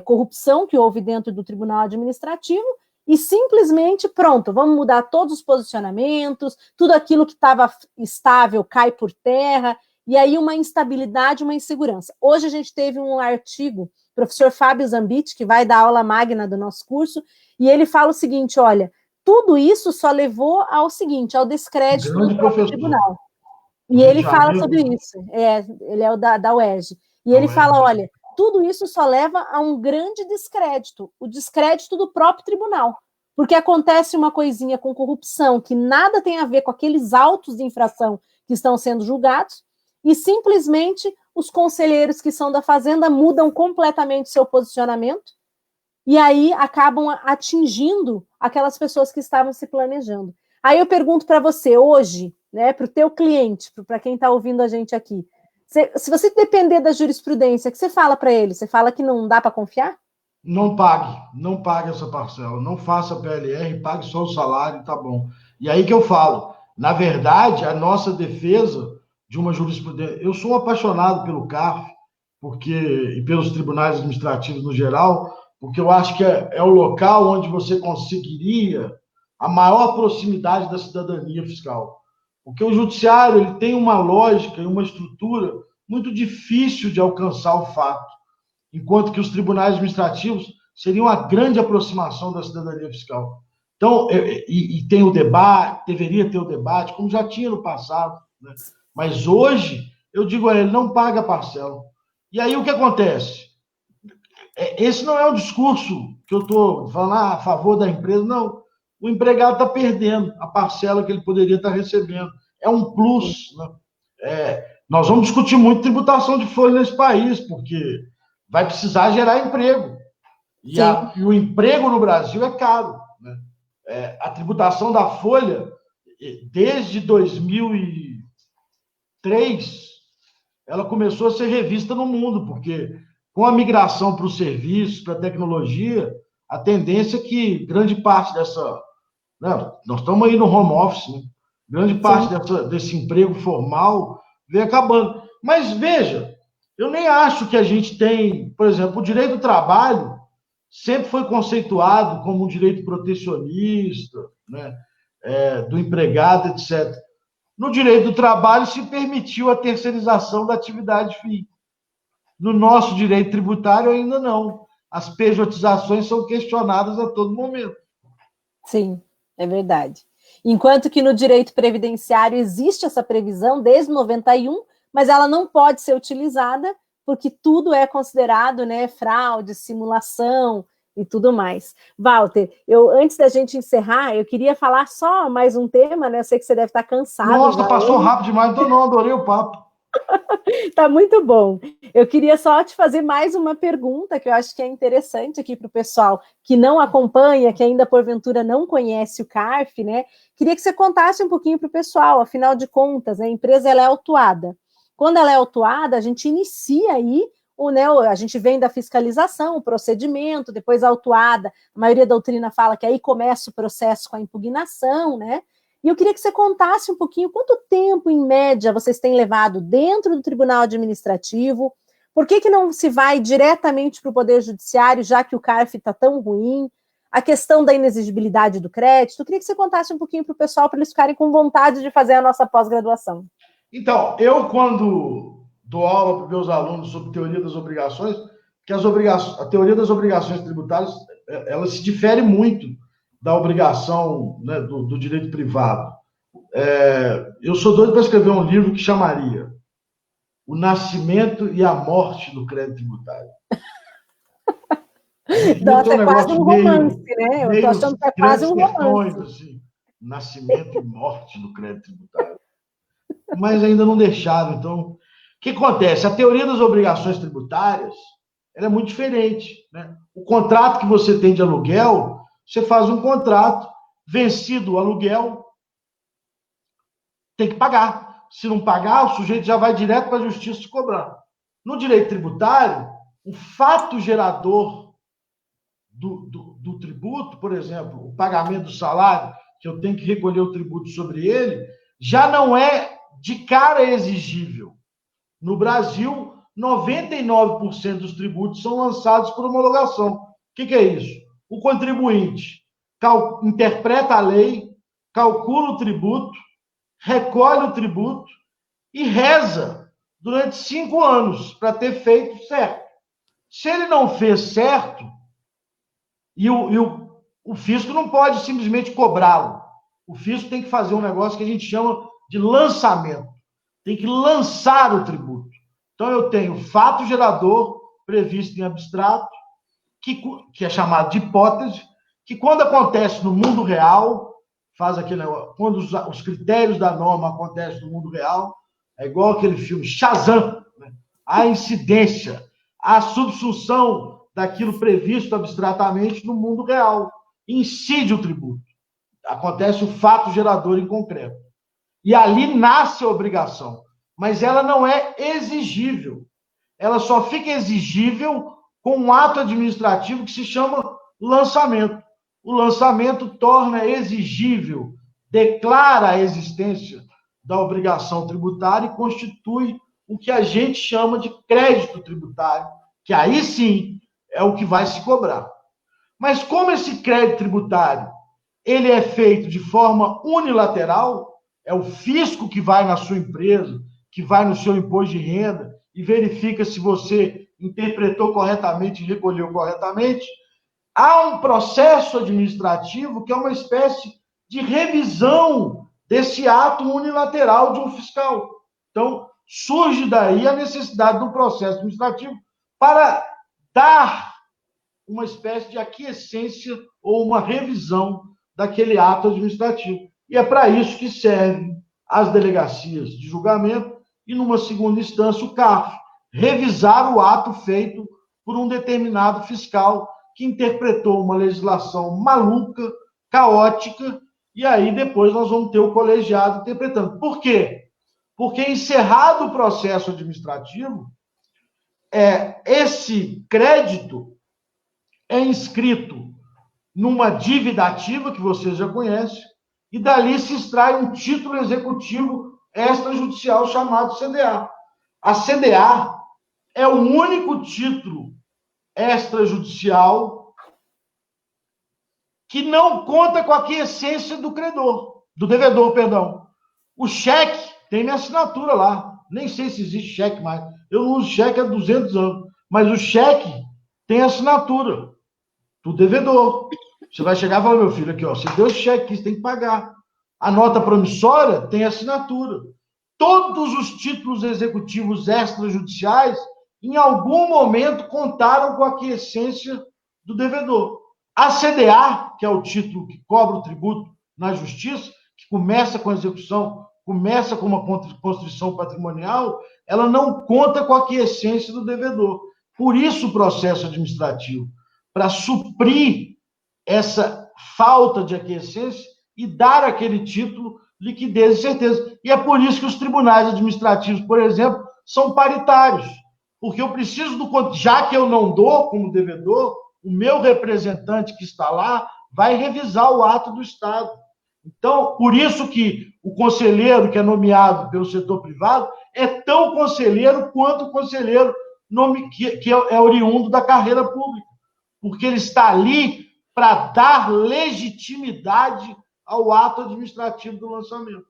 corrupção que houve dentro do Tribunal Administrativo e simplesmente, pronto, vamos mudar todos os posicionamentos, tudo aquilo que estava estável cai por terra, e aí uma instabilidade, uma insegurança. Hoje a gente teve um artigo, o professor Fábio Zambit, que vai dar aula magna do nosso curso, e ele fala o seguinte, olha, tudo isso só levou ao seguinte, ao um descrédito do grande próprio professor tribunal. do E Rio de ele fala Janeiro, sobre isso, ele é o da UERJ, e da ele UERJ. fala, olha, tudo isso só leva a um grande descrédito, o descrédito do próprio tribunal, porque acontece uma coisinha com corrupção que nada tem a ver com aqueles autos de infração que estão sendo julgados, e simplesmente os conselheiros que são da Fazenda mudam completamente seu posicionamento, e aí acabam atingindo aquelas pessoas que estavam se planejando. Aí eu pergunto para você hoje, né, para o teu cliente, para quem está ouvindo a gente aqui, se você depender da jurisprudência, o que você fala para ele? Você fala que não dá para confiar? Não pague essa parcela, não faça PLR, pague só o salário, tá bom. E aí que eu falo, na verdade, a nossa defesa de uma jurisprudência, eu sou apaixonado pelo CARF, porque e pelos tribunais administrativos no geral, porque eu acho que é o local onde você conseguiria a maior proximidade da cidadania fiscal. Porque o judiciário ele tem uma lógica e uma estrutura muito difícil de alcançar o fato enquanto que os tribunais administrativos seriam a grande aproximação da cidadania fiscal. Então, e tem o debate, deveria ter o debate, como já tinha no passado, né? Mas hoje, eu digo a ele, não paga a parcela. E aí o que acontece? Esse não é um discurso que eu estou falando a favor da empresa, não. O empregado está perdendo a parcela que ele poderia estar recebendo. É um plus, né? Nós vamos discutir muito tributação de folha nesse país, porque vai precisar gerar emprego. E o emprego no Brasil é caro. Né? A tributação da folha, desde 2003, ela começou a ser revista no mundo, porque com a migração para os serviços, para a tecnologia, a tendência é que grande parte dessa. Né, nós estamos aí no home office, né? Grande parte desse emprego formal vem acabando. Mas veja, eu nem acho que a gente tem, por exemplo, o direito do trabalho sempre foi conceituado como um direito protecionista, né, do empregado, etc. No direito do trabalho se permitiu a terceirização da atividade fim. No nosso direito tributário ainda não. As pejotizações são questionadas a todo momento. Sim, é verdade. Enquanto que no direito previdenciário existe essa previsão desde 91, mas ela não pode ser utilizada porque tudo é considerado, né, fraude, simulação e tudo mais. Walter, antes da gente encerrar, eu queria falar só mais um tema, né? Eu sei que você deve estar cansado. Nossa, passou rápido demais, então não, adorei o papo. Tá muito bom. Eu queria só te fazer mais uma pergunta que eu acho que é interessante aqui para o pessoal que não acompanha, que ainda porventura não conhece o CARF, né? Queria que você contasse um pouquinho para o pessoal, afinal de contas, né, a empresa ela é autuada. Quando ela é autuada, a gente inicia aí a gente vem da fiscalização, o procedimento, depois a autuada, a maioria da doutrina fala que aí começa o processo com a impugnação, né? E eu queria que você contasse um pouquinho quanto tempo, em média, vocês têm levado dentro do Tribunal Administrativo Por que não se vai diretamente para o Poder Judiciário, já que o CARF está tão ruim? A questão da inexigibilidade do crédito. Eu queria que você contasse um pouquinho para o pessoal, para eles ficarem com vontade de fazer a nossa pós-graduação. Então, eu, quando dou aula para os meus alunos sobre teoria das obrigações, que a teoria das obrigações tributárias, ela se difere muito da obrigação, né, do direito privado. Eu sou doido para escrever um livro que chamaria O Nascimento e a Morte do Crédito Tributário. Nossa, é quase um romance, né? Eu estou achando que é quase um romance. Assim, nascimento e morte do crédito tributário. Mas ainda não deixaram. Então, o que acontece? A teoria das obrigações tributárias, ela é muito diferente, né? O contrato que você tem de aluguel, você faz um contrato, vencido o aluguel, tem que pagar. Se não pagar, o sujeito já vai direto para a justiça te cobrar. No direito tributário, o fato gerador do tributo, por exemplo, o pagamento do salário, que eu tenho que recolher o tributo sobre ele, já não é de cara exigível. No Brasil, 99% dos tributos são lançados por homologação. O que é isso? O contribuinte interpreta a lei, calcula o tributo, recolhe o tributo e reza durante 5 anos para ter feito certo. Se ele não fez certo, e o fisco não pode simplesmente cobrá-lo. O fisco tem que fazer um negócio que a gente chama de lançamento. Tem que lançar o tributo. Então, eu tenho fato gerador previsto em abstrato, que é chamado de hipótese, que quando acontece no mundo real, faz aquele negócio, quando os critérios da norma acontecem no mundo real, é igual aquele filme Shazam, né? A incidência, a subsunção daquilo previsto abstratamente no mundo real. Incide o tributo. Acontece o fato gerador em concreto. E ali nasce a obrigação. Mas ela não é exigível. Ela só fica exigível com um ato administrativo que se chama lançamento. O lançamento torna exigível, declara a existência da obrigação tributária e constitui o que a gente chama de crédito tributário, que aí sim é o que vai se cobrar. Mas como esse crédito tributário ele é feito de forma unilateral, é o fisco que vai na sua empresa, que vai no seu imposto de renda e verifica se você interpretou corretamente e recolheu corretamente, há um processo administrativo que é uma espécie de revisão desse ato unilateral de um fiscal. Então, surge daí a necessidade do processo administrativo para dar uma espécie de aquiescência ou uma revisão daquele ato administrativo. E é para isso que servem as delegacias de julgamento e, numa segunda instância, o CARF, revisar o ato feito por um determinado fiscal que interpretou uma legislação maluca, caótica, e aí depois nós vamos ter o colegiado interpretando. Por quê? Porque, encerrado o processo administrativo, esse crédito é inscrito numa dívida ativa, que vocês já conhecem, e dali se extrai um título executivo extrajudicial chamado CDA. A CDA é o único título extrajudicial que não conta com a aquiescência do credor, do devedor, perdão. O cheque tem minha assinatura lá. Nem sei se existe cheque mais. Eu não uso cheque há 200 anos. Mas o cheque tem assinatura do devedor. Você vai chegar e falar, meu filho, aqui, ó, você deu cheque aqui, você tem que pagar. A nota promissória tem assinatura. Todos os títulos executivos extrajudiciais, em algum momento, contaram com a aquiescência do devedor. A CDA, que é o título que cobra o tributo na justiça, que começa com a execução, começa com uma constrição patrimonial, ela não conta com a aquiescência do devedor. Por isso o processo administrativo, para suprir essa falta de aquiescência e dar àquele título liquidez e certeza. E é por isso que os tribunais administrativos, por exemplo, são paritários. Porque eu preciso já que eu não dou como devedor, o meu representante que está lá vai revisar o ato do Estado. Então, por isso que o conselheiro que é nomeado pelo setor privado é tão conselheiro quanto o conselheiro nome que é oriundo da carreira pública, porque ele está ali para dar legitimidade ao ato administrativo do lançamento.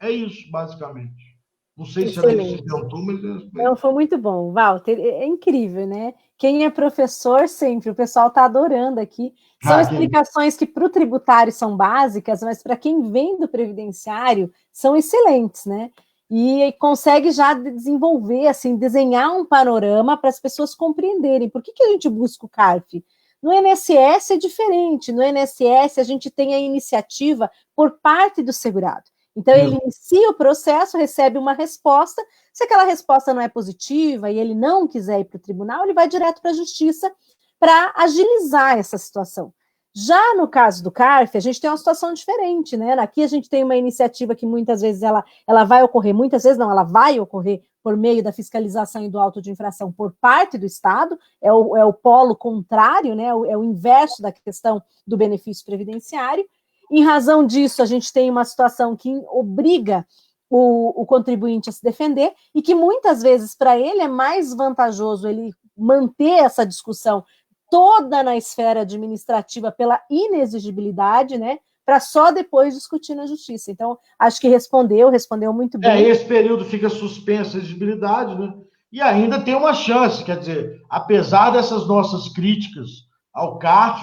É isso, basicamente. Não sei se ela se inventou, mas... Não, foi muito bom, Walter. É incrível, né? Quem é professor sempre, o pessoal está adorando aqui. São explicações que para o tributário são básicas, mas para quem vem do previdenciário são excelentes, né? E consegue já desenvolver, assim, desenhar um panorama para as pessoas compreenderem. Por que a gente busca o CARF? No INSS é diferente. No INSS a gente tem a iniciativa por parte do segurado. Então, ele inicia o processo, recebe uma resposta. Se aquela resposta não é positiva e ele não quiser ir para o tribunal, ele vai direto para a justiça para agilizar essa situação. Já no caso do CARF, a gente tem uma situação diferente, né? Aqui a gente tem uma iniciativa que muitas vezes ela vai ocorrer, muitas vezes não, ela vai ocorrer por meio da fiscalização e do auto de infração por parte do Estado, é o polo contrário, né? É o inverso da questão do benefício previdenciário. Em razão disso, a gente tem uma situação que obriga o contribuinte a se defender e que muitas vezes para ele é mais vantajoso ele manter essa discussão toda na esfera administrativa pela inexigibilidade, né, para só depois discutir na justiça. Então, acho que respondeu muito bem. Esse período fica suspensa a exigibilidade, né? E ainda tem uma chance, quer dizer, apesar dessas nossas críticas ao CARF,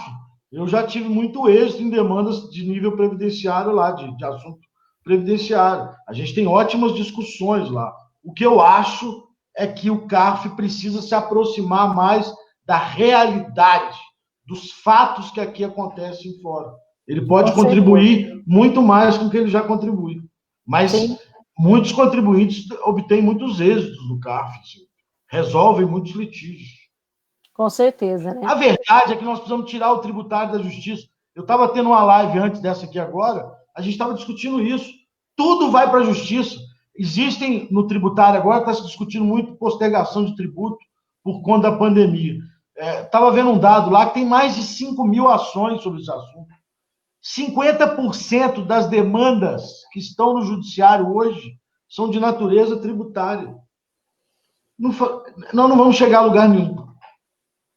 eu já tive muito êxito em demandas de nível previdenciário lá, de assunto previdenciário. A gente tem ótimas discussões lá. O que eu acho é que o CARF precisa se aproximar mais da realidade, dos fatos que aqui acontecem fora. Ele pode contribuir muito mais com o que ele já contribui. Mas muitos contribuintes obtêm muitos êxitos no CARF, assim, resolvem muitos litígios. Com certeza, né? A verdade é que nós precisamos tirar o tributário da justiça. Eu estava tendo uma live antes dessa aqui agora, a gente estava discutindo isso. Tudo vai para a justiça. Existem no tributário agora, está se discutindo muito postergação de tributo por conta da pandemia. Estava vendo um dado lá que tem mais de 5 mil ações sobre esse assunto. 50% das demandas que estão no judiciário hoje são de natureza tributária. Nós não vamos chegar a lugar nenhum.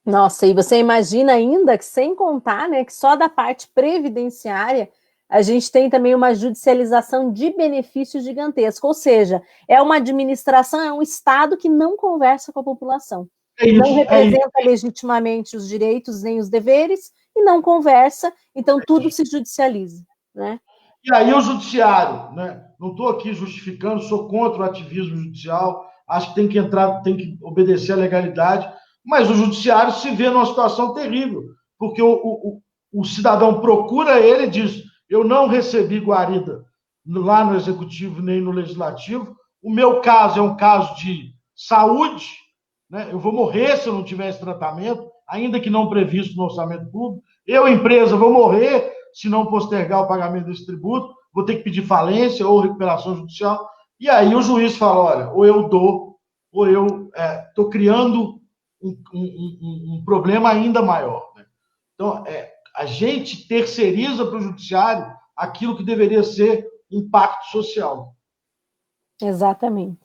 Nossa, e você imagina ainda que, sem contar, né, que só da parte previdenciária a gente tem também uma judicialização de benefícios gigantesco, ou seja, é uma administração, é um Estado que não conversa com a população. Não representa legitimamente os direitos nem os deveres e não conversa, então tudo se judicializa, né? E aí o judiciário, né? Não estou aqui justificando, sou contra o ativismo judicial, acho que tem que entrar, tem que obedecer à legalidade, mas o judiciário se vê numa situação terrível, porque o cidadão procura ele e diz: eu não recebi guarida lá no executivo nem no legislativo, o meu caso é um caso de saúde, né? Eu vou morrer se eu não tiver esse tratamento, ainda que não previsto no orçamento público, eu, empresa, vou morrer se não postergar o pagamento desse tributo, vou ter que pedir falência ou recuperação judicial, e aí o juiz fala: olha, ou eu dou, ou eu estou criando um problema ainda maior. Né? Então, a gente terceiriza para o judiciário aquilo que deveria ser um pacto social. Exatamente.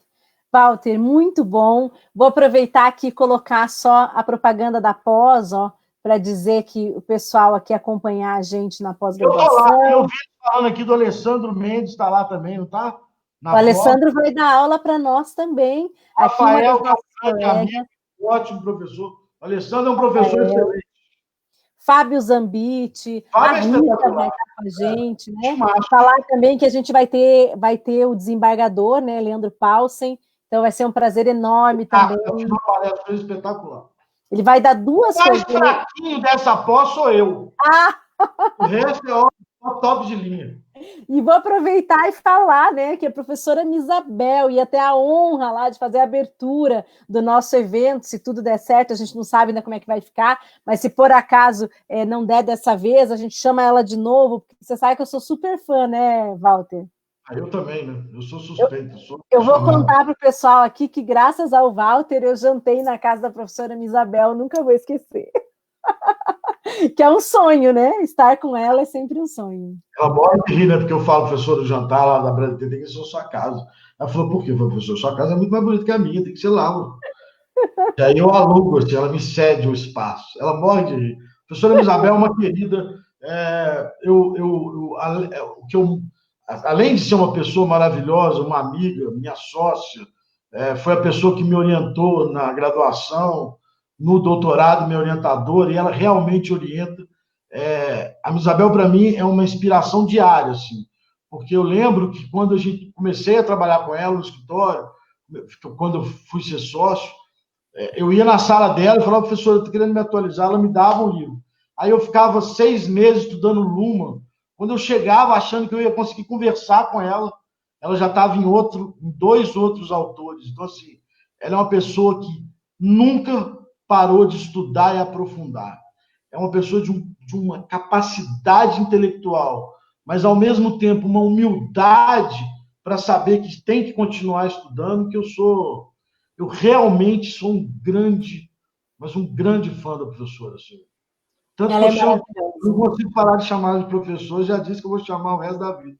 Walter, muito bom. Vou aproveitar aqui e colocar só a propaganda da pós, ó, para dizer que o pessoal aqui acompanhar a gente na pós-graduação. Eu vi falando aqui do Alessandro Mendes, está lá também, não está? O Alessandro vai dar aula para nós também. Rafael, ótimo professor. O Alessandro é um professor excelente. Fábio Zambiti, a Rita vai estar com a gente, né? Falar também que a gente vai ter o desembargador, né, Leandro Paulsen, então vai ser um prazer enorme também. Uma palestra espetacular. Ele vai dar duas coisas. O mais fraquinho dessa pós sou eu. O resto é top de linha. E vou aproveitar e falar, né, que a professora Misabel ia ter a honra lá de fazer a abertura do nosso evento, se tudo der certo, a gente não sabe ainda como é que vai ficar, mas se por acaso não der dessa vez, a gente chama ela de novo, porque você sabe que eu sou super fã, né, Walter? Eu também, né? Eu sou suspeito. Eu vou contar para o pessoal aqui que, graças ao Walter, eu jantei na casa da professora Misabel, nunca vou esquecer. Que é um sonho, né? Estar com ela é sempre um sonho. Ela morre de rir, né? Porque eu falo, professor, do jantar lá da Brasília, tem que ser sua casa. Ela falou: por quê? Eu falei: professor, sua casa é muito mais bonita que a minha, tem que ser lá. E aí eu alugo, assim, ela me cede o espaço. Ela morre de rir. A professora Isabel é uma querida. O que além de ser uma pessoa maravilhosa, uma amiga, minha sócia, foi a pessoa que me orientou na graduação, no doutorado, minha orientadora, e ela realmente orienta. A Isabel, para mim, é uma inspiração diária, assim, porque eu lembro que quando comecei a trabalhar com ela no escritório, quando eu fui ser sócio, eu ia na sala dela e falava, professor, eu estou querendo me atualizar, ela me dava um livro. Aí eu ficava 6 meses estudando Luhmann. Quando eu chegava achando que eu ia conseguir conversar com ela, ela já estava em 2 outros autores. Então, assim, ela é uma pessoa que nunca parou de estudar e aprofundar. É uma pessoa de uma capacidade intelectual, mas, ao mesmo tempo, uma humildade para saber que tem que continuar estudando, que eu realmente sou mas um grande fã da professora. Assim. Tanto que Ela é eu não maravilhosa. consigo parar de chamar de professor, já disse que eu vou chamar o resto da vida.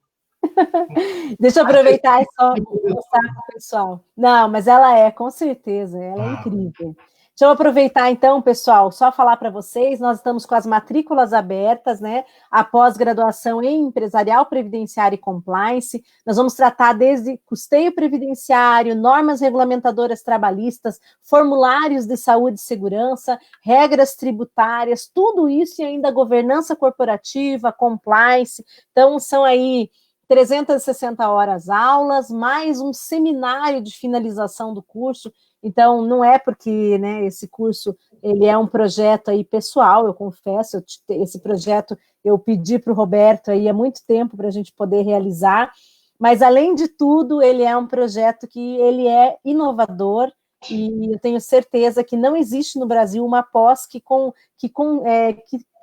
Deixa eu aproveitar e só mostrar para o pessoal. Não, mas ela é, com certeza, ela é incrível. Deixa eu aproveitar, então, pessoal, só falar para vocês, nós estamos com as matrículas abertas, né? A pós-graduação em empresarial, previdenciário e compliance. Nós vamos tratar desde custeio previdenciário, normas regulamentadoras trabalhistas, formulários de saúde e segurança, regras tributárias, tudo isso e ainda governança corporativa, compliance. Então, são aí 360 horas aulas, mais um seminário de finalização do curso. Então, não é porque, né, esse curso ele é um projeto aí pessoal, eu confesso, esse projeto eu pedi para o Roberto aí há muito tempo para a gente poder realizar, mas, além de tudo, ele é um projeto que ele é inovador, e eu tenho certeza que não existe no Brasil uma pós que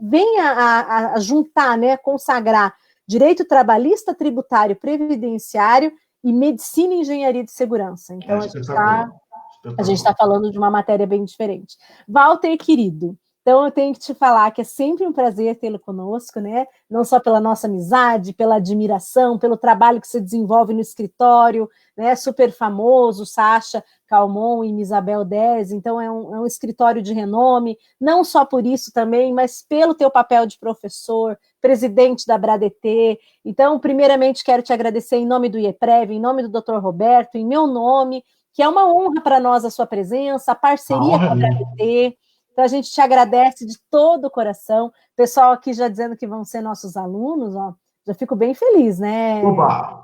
venha a juntar, né, consagrar direito trabalhista, tributário, previdenciário e medicina e engenharia de segurança. Então, a gente está falando de uma matéria bem diferente. Walter, querido, então eu tenho que te falar que é sempre um prazer tê-lo conosco, né? Não só pela nossa amizade, pela admiração, pelo trabalho que você desenvolve no escritório, né? Super famoso, Sacha Calmon e Isabel Dez, então é um escritório de renome, não só por isso também, mas pelo teu papel de professor, presidente da Bradetê. Então, primeiramente, quero te agradecer em nome do IEPREV, em nome do Dr. Roberto, em meu nome, que é uma honra para nós a sua presença, a parceria com a Bradetê. Então, a gente te agradece de todo o coração. Pessoal aqui já dizendo que vão ser nossos alunos, ó, já fico bem feliz, né? Oba!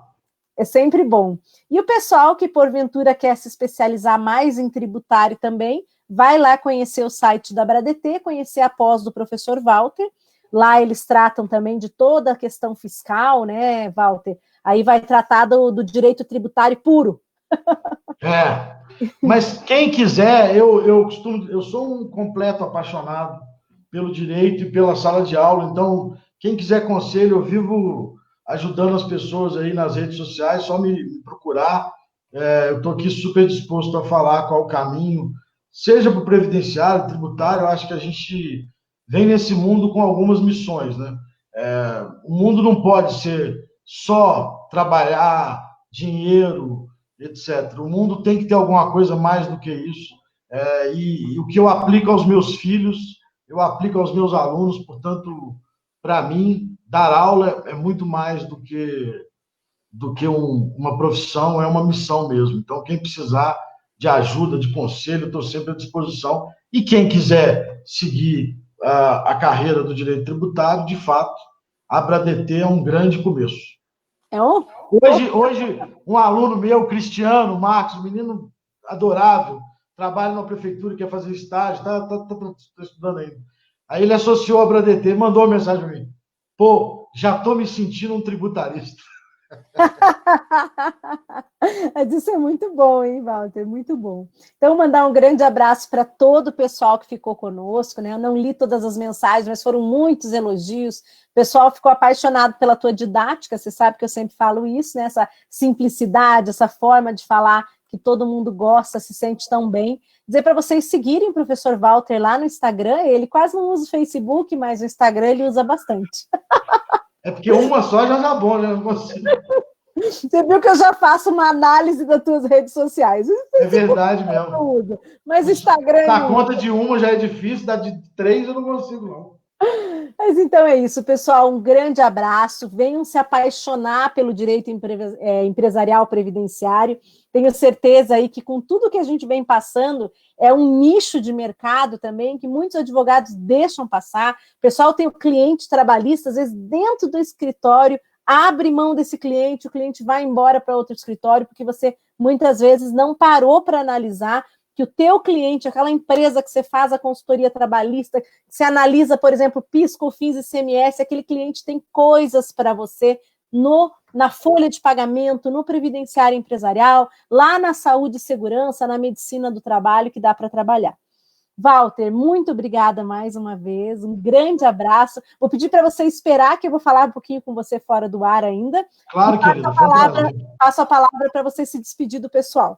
É sempre bom. E o pessoal que, porventura, quer se especializar mais em tributário também, vai lá conhecer o site da Bradetê, conhecer a pós do professor Walter. Lá eles tratam também de toda a questão fiscal, né, Walter? Aí vai tratar do direito tributário puro. Mas quem quiser, eu sou um completo apaixonado pelo direito e pela sala de aula, então quem quiser conselho, eu vivo ajudando as pessoas aí nas redes sociais, só me procurar. Eu estou aqui super disposto a falar qual o caminho, seja para o previdenciário, tributário, eu acho que a gente vem nesse mundo com algumas missões, né? O mundo não pode ser só trabalhar, dinheiro, etc. O mundo tem que ter alguma coisa mais do que isso. E o que eu aplico aos meus filhos, eu aplico aos meus alunos, portanto, para mim, dar aula é muito mais do que uma profissão, é uma missão mesmo. Então, quem precisar de ajuda, de conselho, estou sempre à disposição. E quem quiser seguir a carreira do direito tributário, de fato, a Bradetê é um grande começo. Hoje, um aluno meu, Cristiano Marcos, um menino adorável, trabalha na prefeitura, quer fazer estágio, está estudando ainda. Aí ele associou a Bradetê, mandou uma mensagem para mim. Pô, já estou me sentindo um tributarista. Isso é muito bom, hein, Walter? Muito bom. Então, mandar um grande abraço para todo o pessoal que ficou conosco, né? Eu não li todas as mensagens, mas foram muitos elogios. O pessoal ficou apaixonado pela tua didática, você sabe que eu sempre falo isso, né? Essa simplicidade, essa forma de falar que todo mundo gosta, se sente tão bem. Dizer para vocês seguirem o professor Walter lá no Instagram, ele quase não usa o Facebook, mas o Instagram ele usa bastante. É porque uma só já tá bom, né? Não consigo. Você viu que eu já faço uma análise das tuas redes sociais. É verdade mesmo. Mas Instagram Dar não. conta de uma já é difícil, dar de 3 eu não consigo, não. Mas então é isso, pessoal. Um grande abraço. Venham se apaixonar pelo direito empresarial previdenciário. Tenho certeza aí que com tudo que a gente vem passando, é um nicho de mercado também que muitos advogados deixam passar. O pessoal tem o cliente trabalhista, às vezes dentro do escritório, abre mão desse cliente, o cliente vai embora para outro escritório, porque você muitas vezes não parou para analisar que o teu cliente, aquela empresa que você faz a consultoria trabalhista, que você analisa, por exemplo, PIS, COFINS e ICMS, aquele cliente tem coisas para você na folha de pagamento, no previdenciário empresarial, lá na saúde e segurança, na medicina do trabalho, que dá para trabalhar. Walter, muito obrigada mais uma vez, um grande abraço. Vou pedir para você esperar, que eu vou falar um pouquinho com você fora do ar ainda. Claro, querido, foi um prazer. Passo a palavra para você se despedir do pessoal.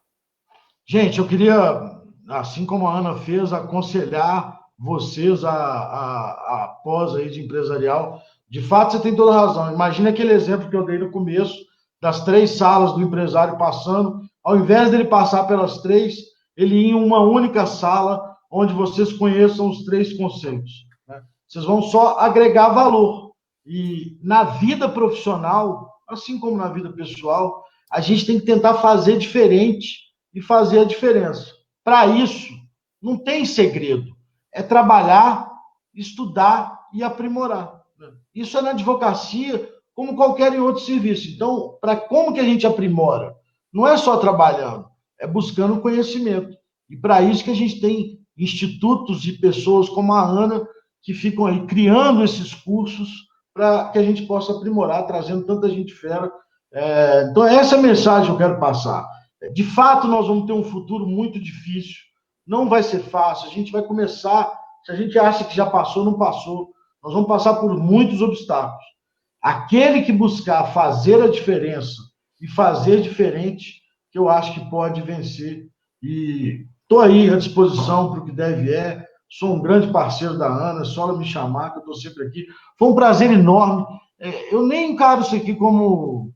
Gente, eu queria, assim como a Ana fez, aconselhar vocês a pós aí de empresarial. De fato, você tem toda a razão. Imagina aquele exemplo que eu dei no começo, das 3 salas do empresário passando. Ao invés dele passar pelas 3, ele ia em uma única sala, onde vocês conheçam os 3 conceitos, né? Vocês vão só agregar valor. E na vida profissional, assim como na vida pessoal, a gente tem que tentar fazer diferente e fazer a diferença. Para isso, não tem segredo. É trabalhar, estudar e aprimorar. Isso é na advocacia, como qualquer outro serviço. Então, como que a gente aprimora? Não é só trabalhando, é buscando conhecimento. E para isso que a gente tem institutos e pessoas como a Ana, que ficam aí criando esses cursos para que a gente possa aprimorar, trazendo tanta gente fera. Então, essa é a mensagem que eu quero passar. De fato, nós vamos ter um futuro muito difícil, não vai ser fácil, a gente vai começar, se a gente acha que já passou, não passou, nós vamos passar por muitos obstáculos. Aquele que buscar fazer a diferença e fazer diferente, que eu acho que pode vencer. E estou aí à disposição para o que deve sou um grande parceiro da Ana, só ela me chamar, que eu estou sempre aqui. Foi um prazer enorme. Eu nem encaro isso aqui como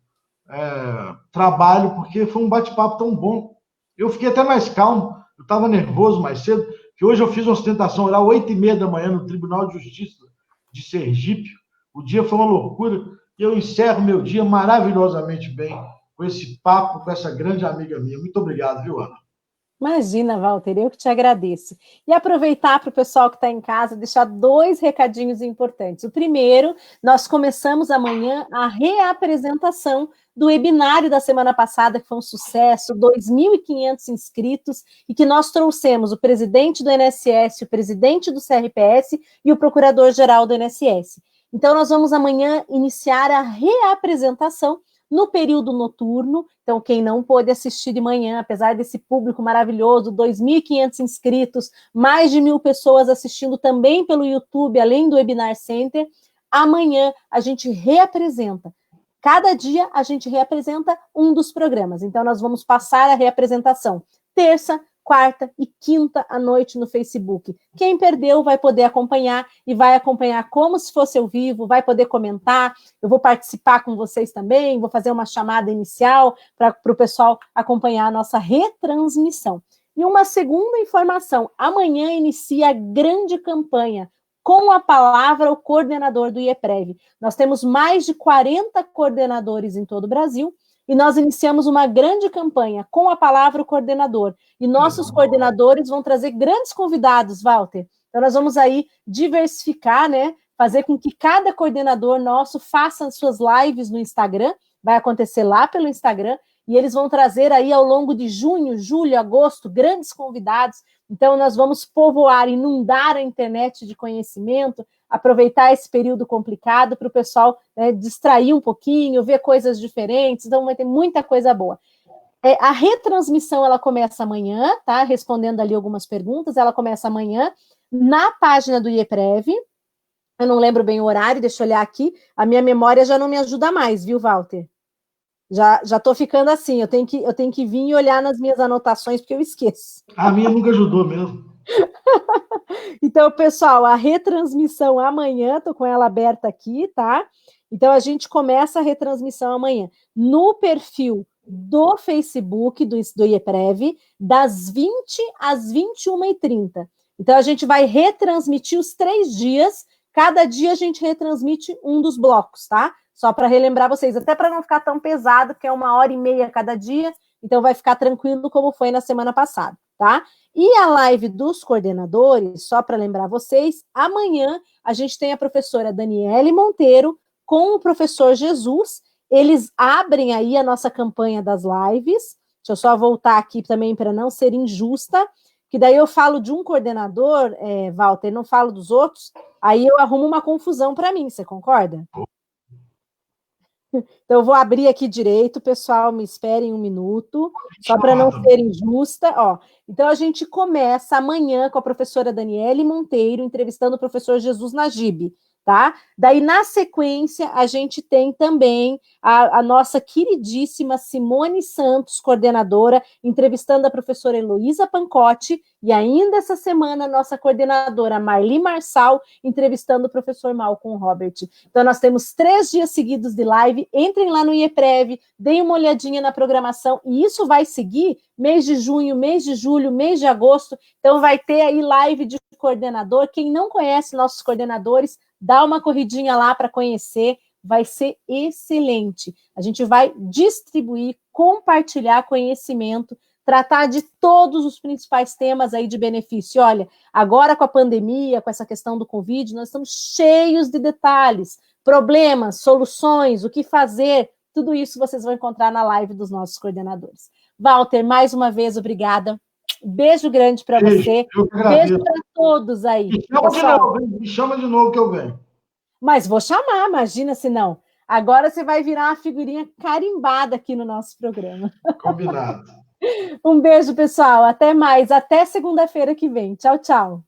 trabalho, porque foi um bate-papo tão bom. Eu fiquei até mais calmo, eu estava nervoso mais cedo, que hoje eu fiz uma ostentação oral 8h30 da manhã no Tribunal de Justiça de Sergipe. O dia foi uma loucura, e eu encerro meu dia maravilhosamente bem com esse papo, com essa grande amiga minha. Muito obrigado, viu, Ana? Imagina, Walter, eu que te agradeço. E aproveitar para o pessoal que está em casa, deixar 2 recadinhos importantes. O primeiro, nós começamos amanhã a reapresentação do webinário da semana passada, que foi um sucesso, 2.500 inscritos, e que nós trouxemos o presidente do INSS, o presidente do CRPS e o procurador-geral do INSS. Então, nós vamos amanhã iniciar a reapresentação no período noturno. Então, quem não pôde assistir de manhã, apesar desse público maravilhoso, 2.500 inscritos, mais de 1.000 pessoas assistindo também pelo YouTube, além do Webinar Center, amanhã a gente reapresenta. Cada dia a gente reapresenta um dos programas. Então, nós vamos passar a reapresentação terça, quarta e quinta à noite no Facebook. Quem perdeu vai poder acompanhar e vai acompanhar como se fosse ao vivo, vai poder comentar, eu vou participar com vocês também, vou fazer uma chamada inicial para o pessoal acompanhar a nossa retransmissão. E uma segunda informação, amanhã inicia a grande campanha com a palavra o coordenador do IEPREV. Nós temos mais de 40 coordenadores em todo o Brasil, e nós iniciamos uma grande campanha com a palavra o coordenador. E nossos coordenadores vão trazer grandes convidados, Walter. Então, nós vamos aí diversificar, né? Fazer com que cada coordenador nosso faça as suas lives no Instagram. Vai acontecer lá pelo Instagram. E eles vão trazer aí ao longo de junho, julho, agosto, grandes convidados. Então, nós vamos povoar, inundar a internet de conhecimento, aproveitar esse período complicado para o pessoal, né, distrair um pouquinho, ver coisas diferentes. Então, vai ter muita coisa boa. A retransmissão, ela começa amanhã, tá? Respondendo ali algumas perguntas, ela começa amanhã na página do IEPREV. Eu não lembro bem o horário, deixa eu olhar aqui. A minha memória já não me ajuda mais, viu, Walter? Já estou ficando assim, eu tenho que vir e olhar nas minhas anotações, porque eu esqueço. A minha nunca ajudou mesmo. Então, pessoal, a retransmissão amanhã, estou com ela aberta aqui, tá? Então, a gente começa a retransmissão amanhã no perfil do Facebook do IEPREV, das 20 às 21h30. Então, a gente vai retransmitir os 3 dias, cada dia a gente retransmite um dos blocos, tá? Só para relembrar vocês, até para não ficar tão pesado, que é 1h30 cada dia, então vai ficar tranquilo como foi na semana passada, tá? E a live dos coordenadores, só para lembrar vocês, amanhã a gente tem a professora Daniele Monteiro com o professor Jesus. Eles abrem aí a nossa campanha das lives. Deixa eu só voltar aqui também para não ser injusta, que daí eu falo de um coordenador, Walter, não falo dos outros, aí eu arrumo uma confusão para mim, você concorda? Então, eu vou abrir aqui direito, pessoal, me esperem um minuto, só para não ser injusta. Ó, então, a gente começa amanhã com a professora Daniele Monteiro, entrevistando o professor Jesus Najib, tá? Daí, na sequência, a gente tem também a nossa queridíssima Simone Santos, coordenadora, entrevistando a professora Heloísa Pancotti, e ainda essa semana, a nossa coordenadora Marli Marçal, entrevistando o professor Malcolm Robert. Então, nós temos 3 dias seguidos de live. Entrem lá no IEPREV, deem uma olhadinha na programação, e isso vai seguir mês de junho, mês de julho, mês de agosto. Então, vai ter aí live de coordenador. Quem não conhece nossos coordenadores, dá uma corridinha lá para conhecer, vai ser excelente. A gente vai distribuir, compartilhar conhecimento, tratar de todos os principais temas aí de benefício. Olha, agora com a pandemia, com essa questão do Covid, nós estamos cheios de detalhes, problemas, soluções, o que fazer, tudo isso vocês vão encontrar na live dos nossos coordenadores. Walter, mais uma vez, obrigada. Beijo grande para você. Beijo para todos aí. Me chama de novo que eu venho. Mas vou chamar, imagina se não. Agora você vai virar uma figurinha carimbada aqui no nosso programa. Combinado. Um beijo, pessoal. Até mais. Até segunda-feira que vem. Tchau, tchau.